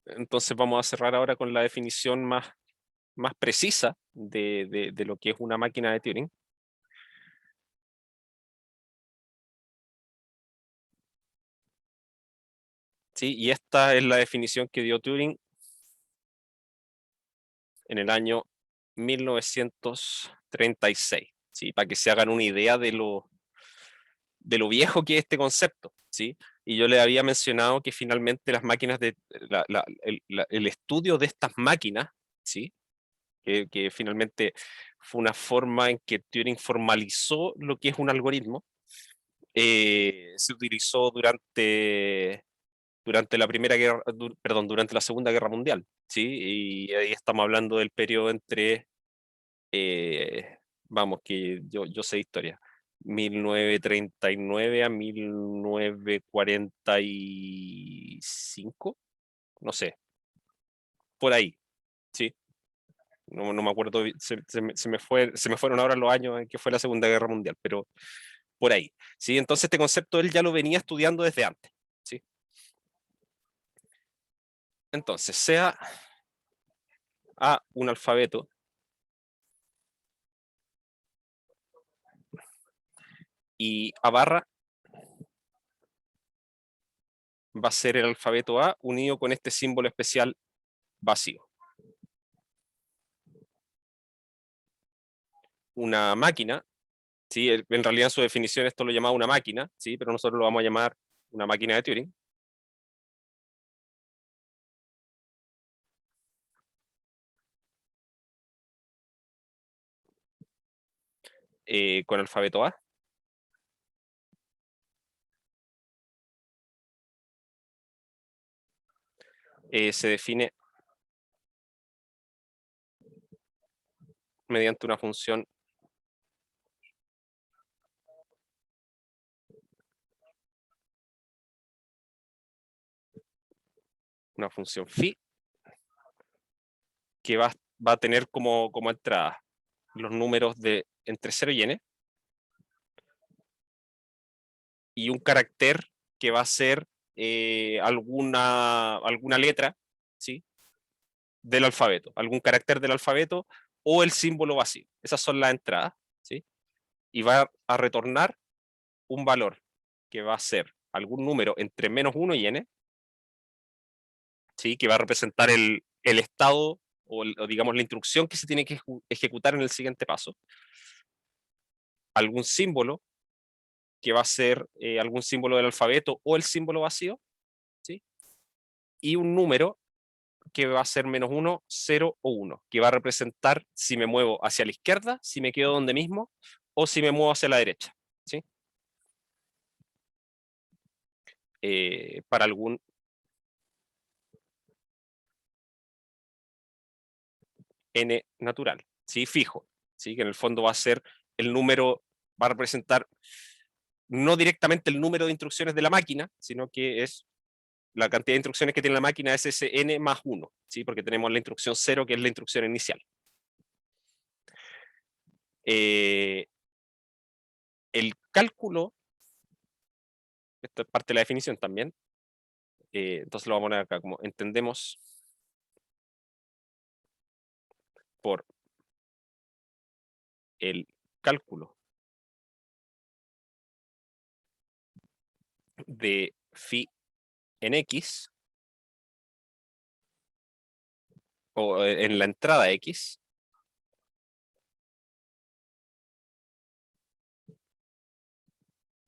Entonces vamos a cerrar ahora con la definición más precisa de lo que es una máquina de Turing. ¿Sí? Y esta es la definición que dio Turing en el año 1936, ¿sí? Para que se hagan una idea de lo viejo que es este concepto. ¿Sí? Y yo le había mencionado que finalmente las máquinas el estudio de estas máquinas, ¿sí? Que finalmente fue una forma en que Turing formalizó lo que es un algoritmo, se utilizó durante la Primera Guerra, perdón, durante la Segunda Guerra Mundial, ¿sí? Y ahí estamos hablando del periodo entre, vamos, que yo sé historia, 1939 a 1945, no sé, por ahí, ¿sí? No me acuerdo, se me fueron ahora los años en que fue la Segunda Guerra Mundial, pero por ahí, ¿sí? Entonces este concepto él ya lo venía estudiando desde antes, ¿sí? Entonces, sea A un alfabeto y A barra va a ser el alfabeto A unido con este símbolo especial vacío. Una máquina, ¿sí? En realidad en su definición esto lo llamaba una máquina, ¿sí? Pero nosotros lo vamos a llamar una máquina de Turing. Con alfabeto A. se define mediante una función phi, que va a tener como entrada los números de entre 0 y n, y un carácter que va a ser alguna letra, ¿sí?, del alfabeto, algún carácter del alfabeto o el símbolo vacío. Esas son las entradas, ¿sí? Y va a retornar un valor que va a ser algún número entre -1 y n, ¿sí?, que va a representar el estado o digamos la instrucción que se tiene que ejecutar en el siguiente paso. Algún símbolo que va a ser algún símbolo del alfabeto o el símbolo vacío, ¿sí? Y un número que va a ser -1, 0 o 1, que va a representar si me muevo hacia la izquierda, si me quedo donde mismo, o si me muevo hacia la derecha, ¿sí? Para algún n natural, ¿sí?, fijo, ¿sí?, que en el fondo va a ser el número, va a representar no directamente el número de instrucciones de la máquina, sino que es la cantidad de instrucciones que tiene la máquina, es ese n más 1, ¿sí?, porque tenemos la instrucción 0, que es la instrucción inicial. El cálculo, esto es parte de la definición también, entonces lo vamos a poner acá como entendemos por el cálculo de phi en x, o en la entrada x,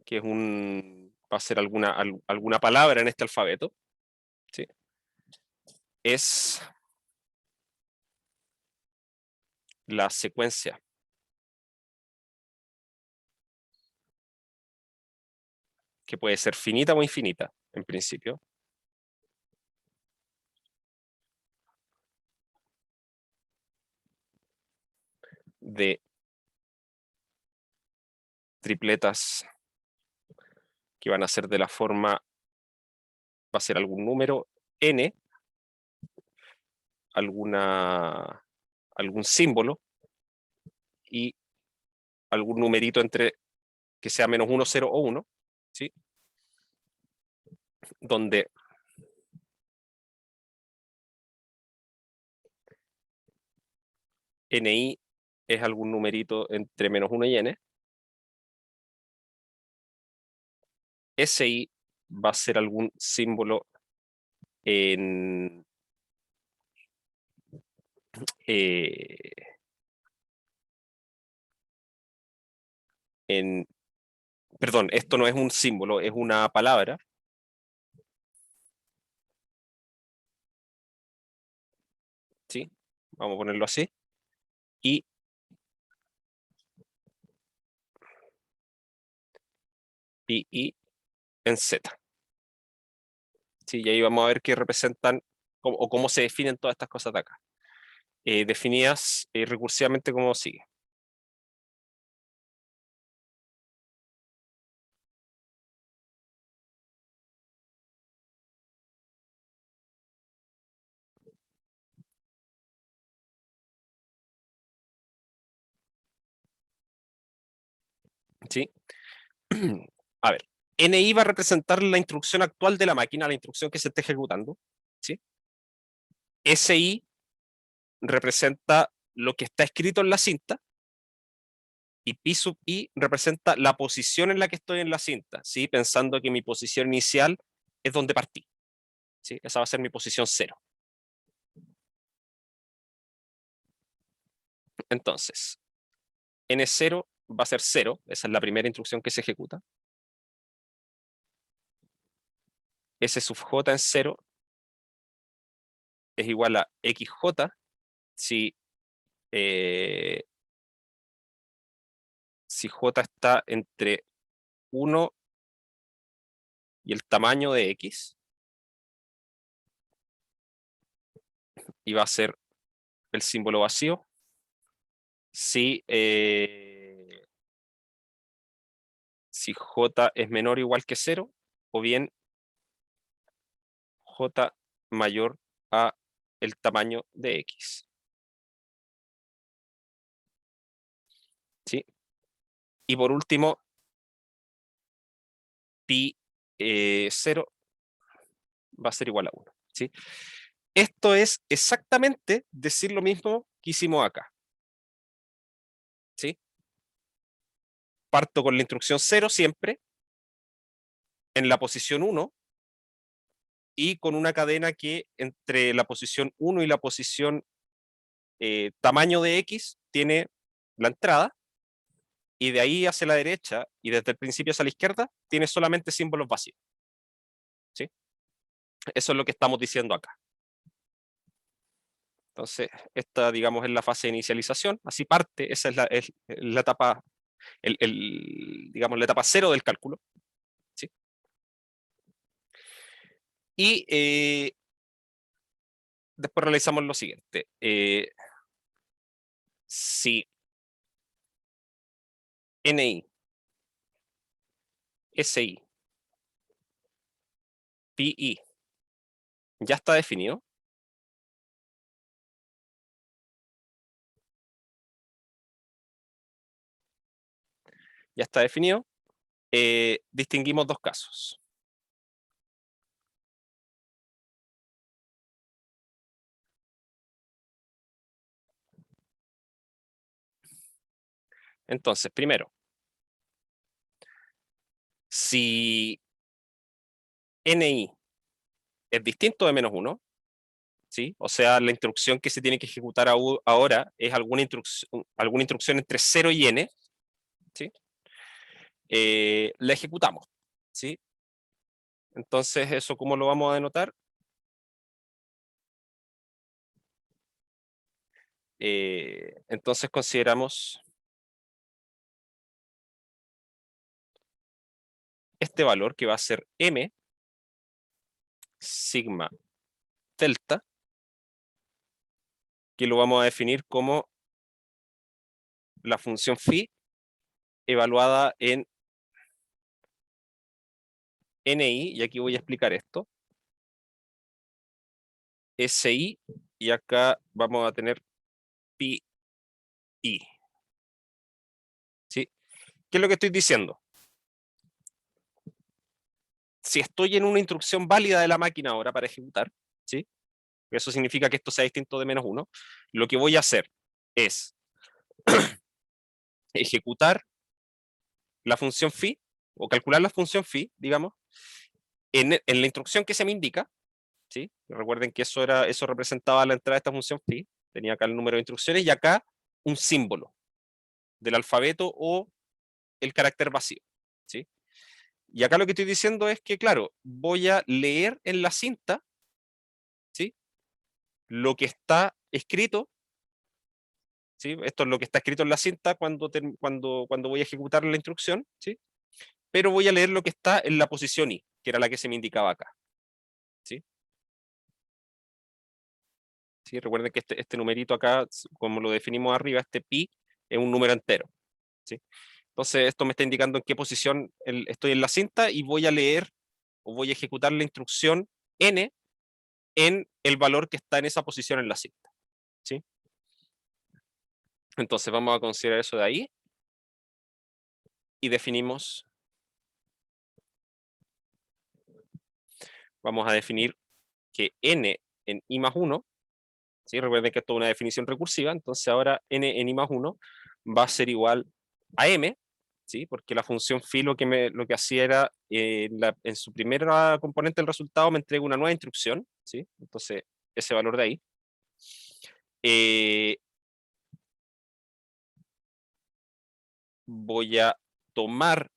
que es va a ser alguna palabra en este alfabeto, ¿sí?, es la secuencia que puede ser finita o infinita, en principio, de tripletas que van a ser de la forma, va a ser algún número n, algún símbolo y algún numerito entre que sea -1, 0 o 1, ¿sí?, donde ni es algún numerito entre -1 y n, si va a ser algún símbolo en, eh, en, perdón, esto no es un símbolo, es una palabra, ¿sí?, vamos a ponerlo así, y y en z, ¿sí?, y ahí vamos a ver qué representan o cómo se definen todas estas cosas de acá, definidas recursivamente como sigue. ¿Sí? A ver, NI va a representar la instrucción actual de la máquina, la instrucción que se está ejecutando, ¿sí? SI representa lo que está escrito en la cinta, y Pi sub I representa la posición en la que estoy en la cinta, ¿sí?, pensando que mi posición inicial es donde partí, ¿sí? Esa va a ser mi posición 0. Entonces, N0 va a ser 0, esa es la primera instrucción que se ejecuta. S sub J en 0 es igual a XJ si, si J está entre 1 y el tamaño de X, y va a ser el símbolo vacío si, si j es menor o igual que 0, o bien j mayor a el tamaño de x. ¿Sí? Y por último, pi 0 va a ser igual a 1. ¿Sí? Esto es exactamente decir lo mismo que hicimos acá. ¿Sí? Parto con la instrucción 0 siempre, en la posición 1, y con una cadena que entre la posición 1 y la posición tamaño de x tiene la entrada, y de ahí hacia la derecha y desde el principio hacia la izquierda tiene solamente símbolos vacíos. ¿Sí? Eso es lo que estamos diciendo acá. Entonces, esta, digamos, es la fase de inicialización. Así parte, esa es la etapa, digamos, la etapa 0 del cálculo. ¿Sí? Y después realizamos lo siguiente. Si NI, SI, PI ya está definido, distinguimos dos casos. Entonces, primero, si NI es distinto de -1, ¿sí? O sea, la instrucción que se tiene que ejecutar ahora es alguna instrucción entre 0 y n, ¿sí? La ejecutamos, ¿sí? Entonces, ¿eso cómo lo vamos a denotar? Entonces consideramos este valor que va a ser m sigma delta, que lo vamos a definir como la función phi evaluada en ni, y aquí voy a explicar esto, si, y acá vamos a tener pi i. ¿Sí? ¿Qué es lo que estoy diciendo? Si estoy en una instrucción válida de la máquina ahora para ejecutar, ¿sí? Eso significa que esto sea distinto de -1, lo que voy a hacer es ejecutar la función phi, o calcular la función phi, digamos, en la instrucción que se me indica, ¿sí? Recuerden que eso representaba la entrada de esta función phi, tenía acá el número de instrucciones y acá un símbolo del alfabeto o el carácter vacío, ¿sí? Y acá lo que estoy diciendo es que, claro, voy a leer en la cinta, ¿sí? Lo que está escrito, ¿sí? Esto es lo que está escrito en la cinta cuando voy a ejecutar la instrucción, ¿sí? Pero voy a leer lo que está en la posición I, que era la que se me indicaba acá, ¿sí? ¿Sí? Recuerden que este numerito acá, como lo definimos arriba, este pi es un número entero, ¿sí? Entonces esto me está indicando en qué posición estoy en la cinta y voy a leer o voy a ejecutar la instrucción n en el valor que está en esa posición en la cinta, ¿sí? Entonces vamos a considerar eso de ahí y definimos, vamos a definir que n en i más 1, ¿sí? Recuerden que esto es una definición recursiva, entonces ahora n en i más 1 va a ser igual a m, ¿sí? Porque la función phi lo que hacía era, en su primera componente del resultado me entrega una nueva instrucción, ¿sí? Entonces ese valor de ahí. Voy a tomar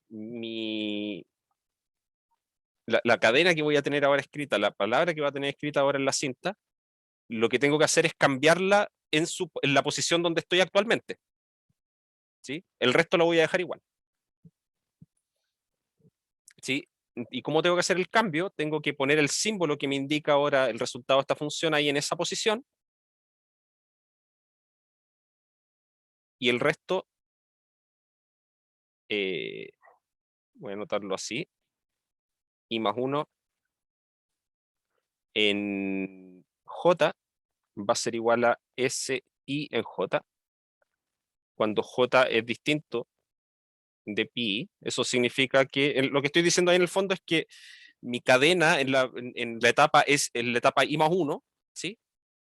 la cadena que voy a tener ahora escrita, la palabra que va a tener escrita ahora en la cinta, lo que tengo que hacer es cambiarla en la posición donde estoy actualmente, ¿sí? El resto lo voy a dejar igual, ¿sí? ¿Y cómo tengo que hacer el cambio? Tengo que poner el símbolo que me indica ahora el resultado de esta función ahí en esa posición, y el resto, voy a anotarlo así, I más 1 en J va a ser igual a SI en J, cuando J es distinto de pi. Eso significa que lo que estoy diciendo ahí en el fondo es que mi cadena en la etapa es en la etapa I más 1, ¿sí?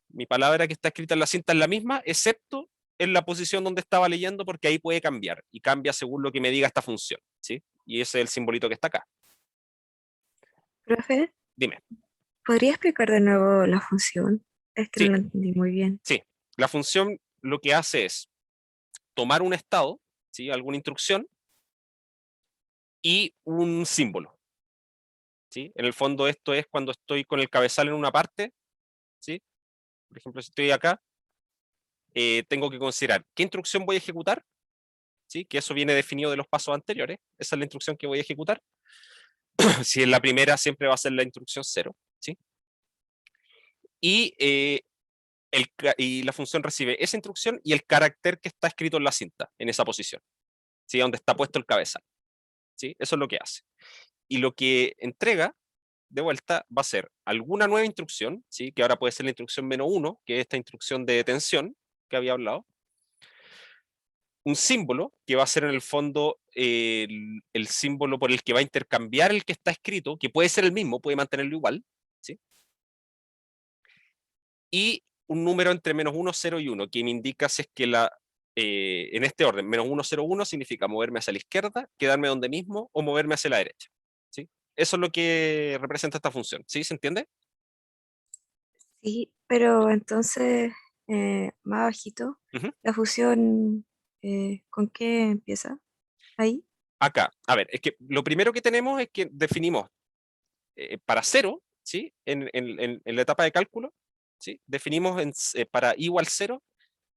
Mi palabra que está escrita en la cinta es la misma, excepto en la posición donde estaba leyendo, porque ahí puede cambiar, y cambia según lo que me diga esta función, ¿sí? Y ese es el simbolito que está acá. Profe, Dime. ¿podría explicar de nuevo la función? Es que no Sí, la entendí muy bien. sí. La función lo que hace es tomar un estado, ¿sí? Alguna instrucción, y un símbolo, ¿sí? En el fondo esto es cuando estoy con el cabezal en una parte, ¿sí? Por ejemplo, si estoy acá, tengo que considerar qué instrucción voy a ejecutar, ¿sí? Que eso viene definido de los pasos anteriores. Esa es la instrucción que voy a ejecutar. Si es la primera, siempre va a ser la instrucción 0, ¿sí? Y, y la función recibe esa instrucción y el carácter que está escrito en la cinta, en esa posición, ¿sí? Donde está puesto el cabezal, ¿sí? Eso es lo que hace. Y lo que entrega, de vuelta, va a ser alguna nueva instrucción, ¿sí? Que ahora puede ser la instrucción -1, que es esta instrucción de detención que había hablado. Un símbolo, que va a ser en el fondo el símbolo por el que va a intercambiar el que está escrito, que puede ser el mismo, puede mantenerlo igual, ¿sí? Y un número entre -1, 0 y 1, que me indica si es que en este orden, -1, 0, 1 significa moverme hacia la izquierda, quedarme donde mismo o moverme hacia la derecha, ¿sí? Eso es lo que representa esta función, ¿sí? ¿Se entiende? Sí, pero entonces, más bajito, Ujú. la fusión, ¿con qué empieza? Ahí. Acá, a ver, es que lo primero que tenemos es que definimos para 0, ¿sí? En la etapa de cálculo, ¿sí? Definimos para igual 0,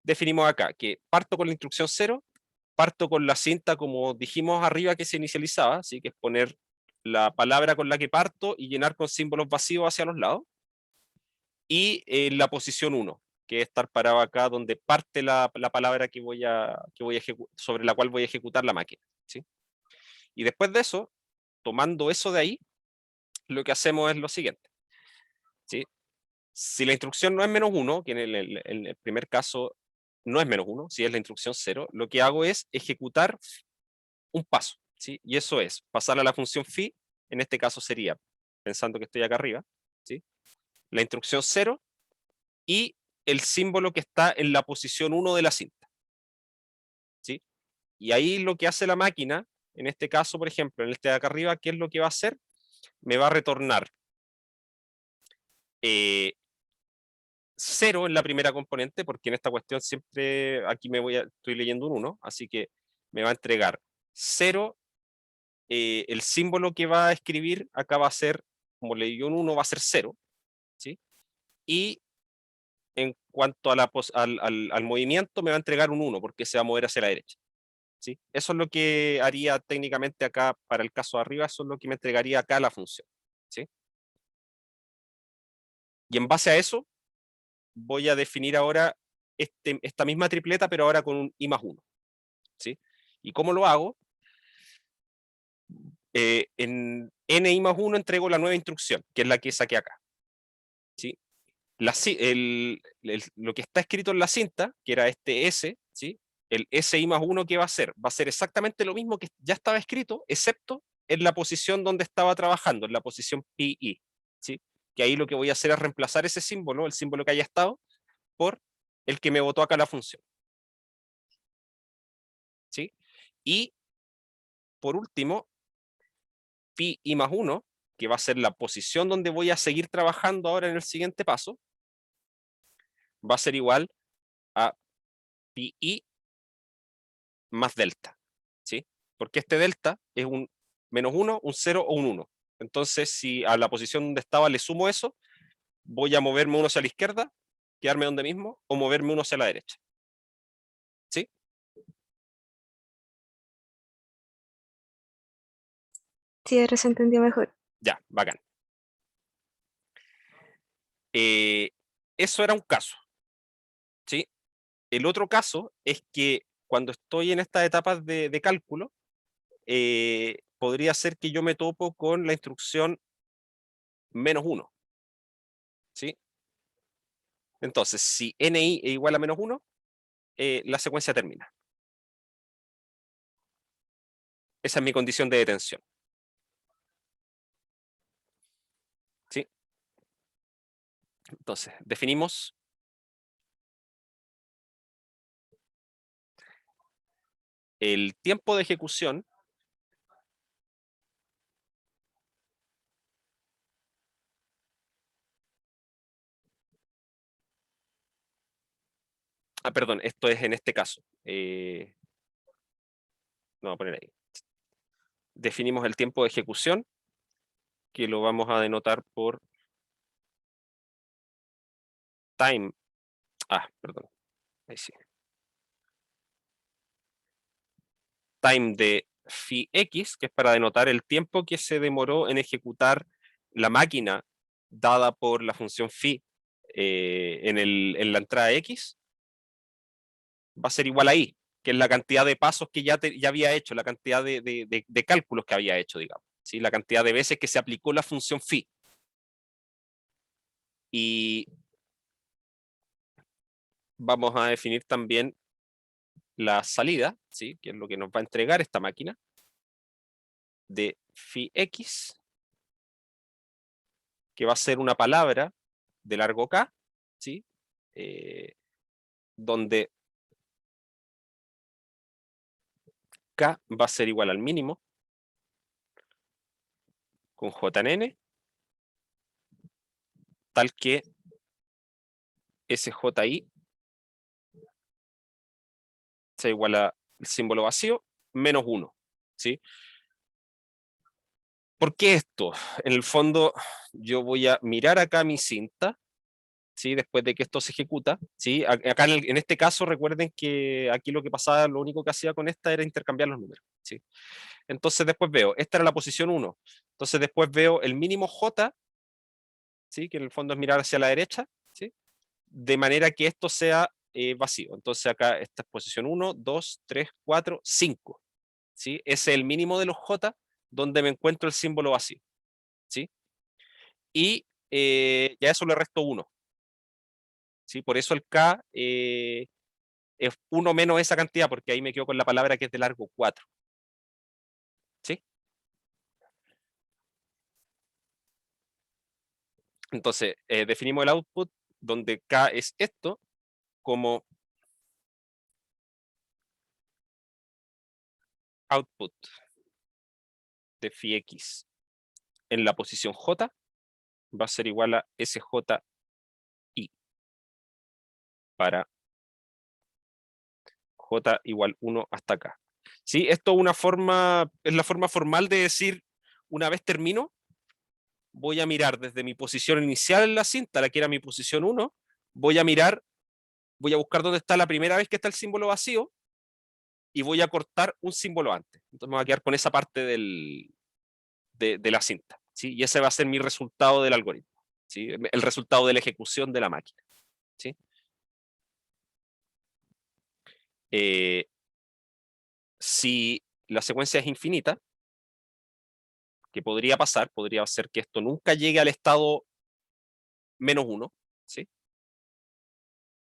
definimos acá que parto con la instrucción 0, parto con la cinta como dijimos arriba que se inicializaba, ¿sí? Que es poner la palabra con la que parto y llenar con símbolos vacíos hacia los lados, y la posición 1, que es estar parado acá donde parte la palabra sobre la cual voy a ejecutar la máquina, ¿sí? Y después de eso, tomando eso de ahí, lo que hacemos es lo siguiente, ¿sí? Si la instrucción no es -1, que en el primer caso no es -1, si es la instrucción 0, lo que hago es ejecutar un paso, ¿sí? Y eso es pasar a la función phi, en este caso sería, pensando que estoy acá arriba, ¿sí? La instrucción 0 y el símbolo que está en la posición 1 de la cinta, ¿sí? Y ahí lo que hace la máquina, en este caso, por ejemplo, en este de acá arriba, ¿qué es lo que va a hacer? Me va a retornar 0 en la primera componente, porque en esta cuestión siempre aquí estoy leyendo un 1, así que me va a entregar 0. El símbolo que va a escribir acá va a ser, como leí un 1, va a ser 0, ¿sí? Y en cuanto a al movimiento, me va a entregar un 1, porque se va a mover hacia la derecha, ¿sí? Eso es lo que haría técnicamente acá para el caso de arriba, eso es lo que me entregaría acá la función, ¿sí? Y en base a eso, voy a definir ahora esta misma tripleta, pero ahora con un I más 1, ¿sí? ¿Y cómo lo hago? En NI más 1 entrego la nueva instrucción, que es la que saqué acá, ¿sí? Lo que está escrito en la cinta, que era este S, ¿sí? El SI más 1 que va a ser exactamente lo mismo que ya estaba escrito, excepto en la posición donde estaba trabajando, en la posición PI, ¿sí? Que ahí lo que voy a hacer es reemplazar ese símbolo, el símbolo que haya estado, por el que me botó acá la función, ¿sí? Y por último, PI más 1, que va a ser la posición donde voy a seguir trabajando ahora en el siguiente paso, va a ser igual a PI más delta, ¿sí? Porque este delta es un -1, un 0 o un 1. Entonces, si a la posición donde estaba le sumo eso, voy a moverme uno hacia la izquierda, quedarme donde mismo, o moverme uno hacia la derecha, ¿sí? Sí, ahora se entendió mejor. Ya, bacán. Eso era un caso, ¿sí? El otro caso es que cuando estoy en estas etapas de cálculo, podría ser que yo me topo con la instrucción -1, ¿sí? Entonces, si ni es igual a -1, la secuencia termina. Esa es mi condición de detención. ¿Sí? Entonces, definimos el tiempo de ejecución perdón, esto es en este caso. No, voy a poner ahí. Definimos el tiempo de ejecución, que lo vamos a denotar por time. Perdón. Ahí sí. Time de phi x, que es para denotar el tiempo que se demoró en ejecutar la máquina dada por la función phi en la entrada x, va a ser igual a i, que es la cantidad de pasos que ya había hecho, la cantidad de cálculos que había hecho, digamos, ¿sí? La cantidad de veces que se aplicó la función phi. Y vamos a definir también la salida, ¿sí? Que es lo que nos va a entregar esta máquina, de phi x, que va a ser una palabra de largo k, ¿sí? Donde k va a ser igual al mínimo con j en n, tal que sji sea igual al símbolo vacío menos 1, ¿sí? ¿Por qué esto? En el fondo, yo voy a mirar acá mi cinta, ¿sí? Después de que esto se ejecuta, ¿sí? Acá en este caso, recuerden que aquí lo que pasaba, lo único que hacía con esta era intercambiar los números, ¿sí? Entonces después veo, esta era la posición 1, entonces después veo el mínimo j, ¿sí? Que en el fondo es mirar hacia la derecha, ¿sí? De manera que esto sea vacío. Entonces acá esta es posición 1, 2, 3, 4, 5, ¿sí? Ese es el mínimo de los j donde me encuentro el símbolo vacío, ¿sí? Y ya eso le resto 1, ¿sí? Por eso el k es 1 menos esa cantidad, porque ahí me quedo con la palabra que es de largo 4, ¿sí? Entonces, definimos el output donde k es esto como output de phi x en la posición j va a ser igual a sji para j igual 1 hasta acá. ¿Sí? Esto es la forma formal de decir, una vez termino, voy a mirar desde mi posición inicial en la cinta, la que era mi posición 1, voy a mirar, voy a buscar dónde está la primera vez que está el símbolo vacío y voy a cortar un símbolo antes. Entonces me voy a quedar con esa parte de la cinta, ¿sí? Y ese va a ser mi resultado del algoritmo, ¿sí? El resultado de la ejecución de la máquina, ¿sí? Si la secuencia es infinita, que podría pasar, podría ser que esto nunca llegue al estado -1, ¿sí?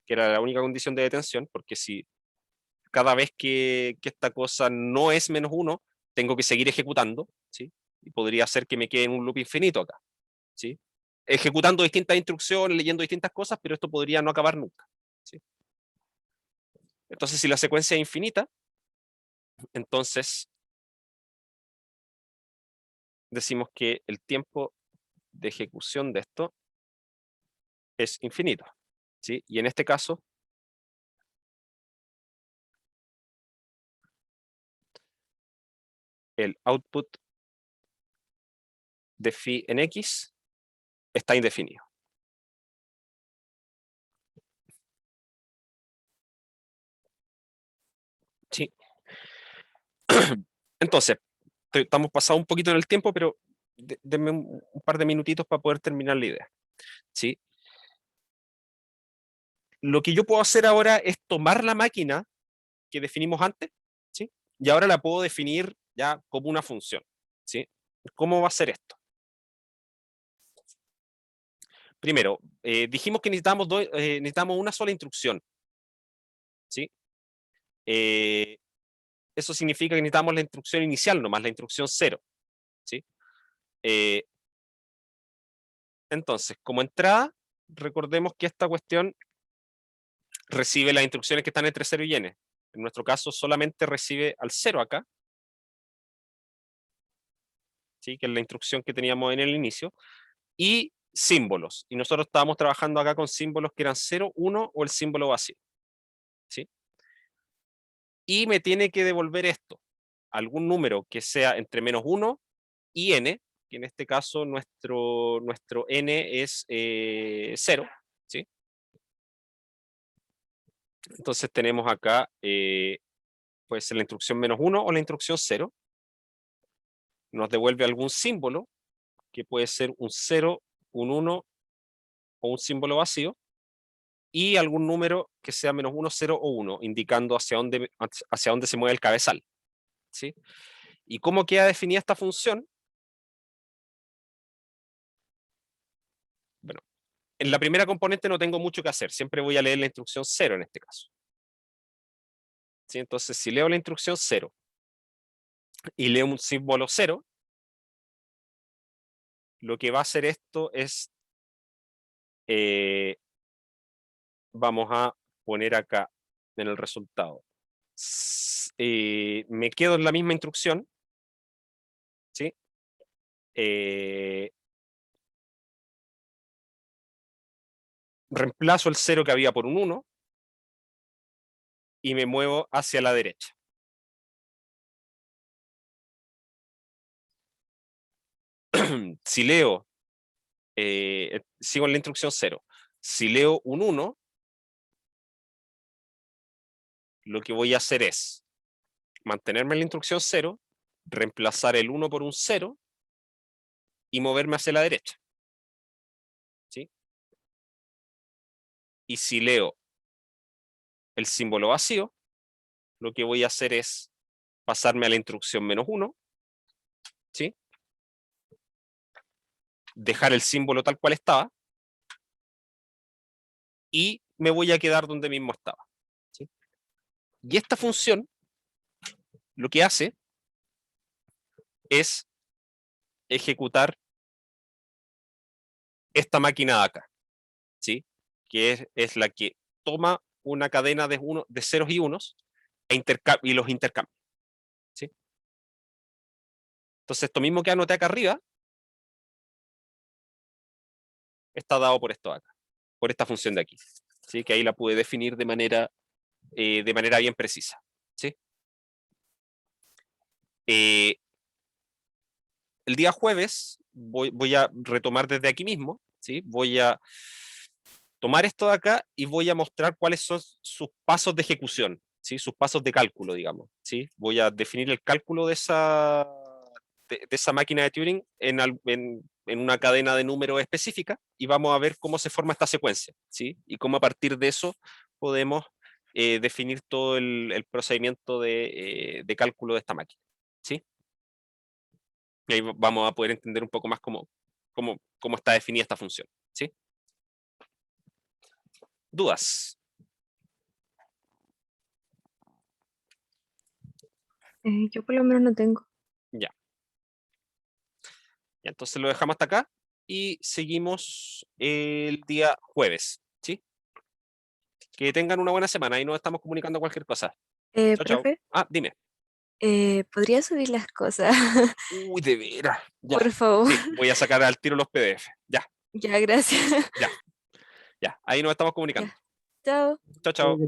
Que era la única condición de detención, porque si cada vez que esta cosa no es -1, tengo que seguir ejecutando, ¿sí? Y podría ser que me quede en un loop infinito acá, ¿sí? Ejecutando distintas instrucciones, leyendo distintas cosas, pero esto podría no acabar nunca, ¿sí? Entonces, si la secuencia es infinita, entonces decimos que el tiempo de ejecución de esto es infinito, ¿sí? Y en este caso, el output de phi en x está indefinido. Sí. Entonces, estamos pasados un poquito en el tiempo, pero denme un par de minutitos para poder terminar la idea, ¿sí? Lo que yo puedo hacer ahora es tomar la máquina que definimos antes, ¿sí? Y ahora la puedo definir ya como una función, ¿sí? ¿Cómo va a ser esto? Primero, dijimos que necesitamos una sola instrucción, ¿sí? Eso significa que necesitamos la instrucción inicial nomás, la instrucción 0, ¿sí? Entonces, como entrada, recordemos que esta cuestión recibe las instrucciones que están entre 0 y n. En nuestro caso, solamente recibe al 0 acá, ¿sí? Que es la instrucción que teníamos en el inicio, y símbolos. Y nosotros estábamos trabajando acá con símbolos que eran 0, 1 o el símbolo vacío, ¿sí? Y me tiene que devolver esto, algún número que sea entre -1 y n, que en este caso nuestro n es 0, ¿sí? Entonces tenemos acá, puede ser la instrucción -1 o la instrucción 0. Nos devuelve algún símbolo, que puede ser un 0, un 1 o un símbolo vacío, y algún número que sea -1, 0 o 1, indicando hacia dónde se mueve el cabezal, ¿sí? ¿Y cómo queda definida esta función? Bueno, en la primera componente no tengo mucho que hacer, siempre voy a leer la instrucción 0 en este caso, ¿sí? Entonces, si leo la instrucción 0 y leo un símbolo 0, lo que va a hacer esto es, vamos a poner acá en el resultado, me quedo en la misma instrucción, ¿sí? Reemplazo el 0 que había por un 1 y me muevo hacia la derecha. Si leo, sigo en la instrucción 0. Si leo un 1, lo que voy a hacer es mantenerme en la instrucción 0, reemplazar el 1 por un 0 y moverme hacia la derecha, ¿sí? Y si leo el símbolo vacío, lo que voy a hacer es pasarme a la instrucción -1, ¿sí? Dejar el símbolo tal cual estaba y me voy a quedar donde mismo estaba, ¿sí? Y esta función lo que hace es ejecutar esta máquina de acá, ¿sí? Que es la que toma una cadena de ceros y unos y los intercambia, ¿sí? Entonces, esto mismo que anoté acá arriba está dado por esto de acá, por esta función de aquí, ¿sí? Que ahí la pude definir de manera bien precisa, ¿sí? El día jueves voy a retomar desde aquí mismo, ¿sí? Voy a tomar esto de acá y voy a mostrar cuáles son sus pasos de ejecución, ¿sí? Sus pasos de cálculo, digamos, ¿sí? Voy a definir el cálculo de esa máquina de Turing en una cadena de números específica y vamos a ver cómo se forma esta secuencia, ¿sí? Y cómo a partir de eso podemos definir todo el procedimiento de cálculo de esta máquina, ¿sí? Y ahí vamos a poder entender un poco más cómo está definida esta función, ¿sí? ¿Dudas? Yo por lo menos no tengo. Ya. Entonces lo dejamos hasta acá y seguimos el día jueves, ¿sí? Que tengan una buena semana y nos estamos comunicando cualquier cosa. Chao, chao. Profe, Ah, dime. ¿podría subir las cosas? Uy, de veras. Ya. Por favor. Sí, voy a sacar al tiro los PDF. Ya, Ya, gracias. ya, ya. Ahí nos estamos Ya. comunicando. Chao. Chao, chao.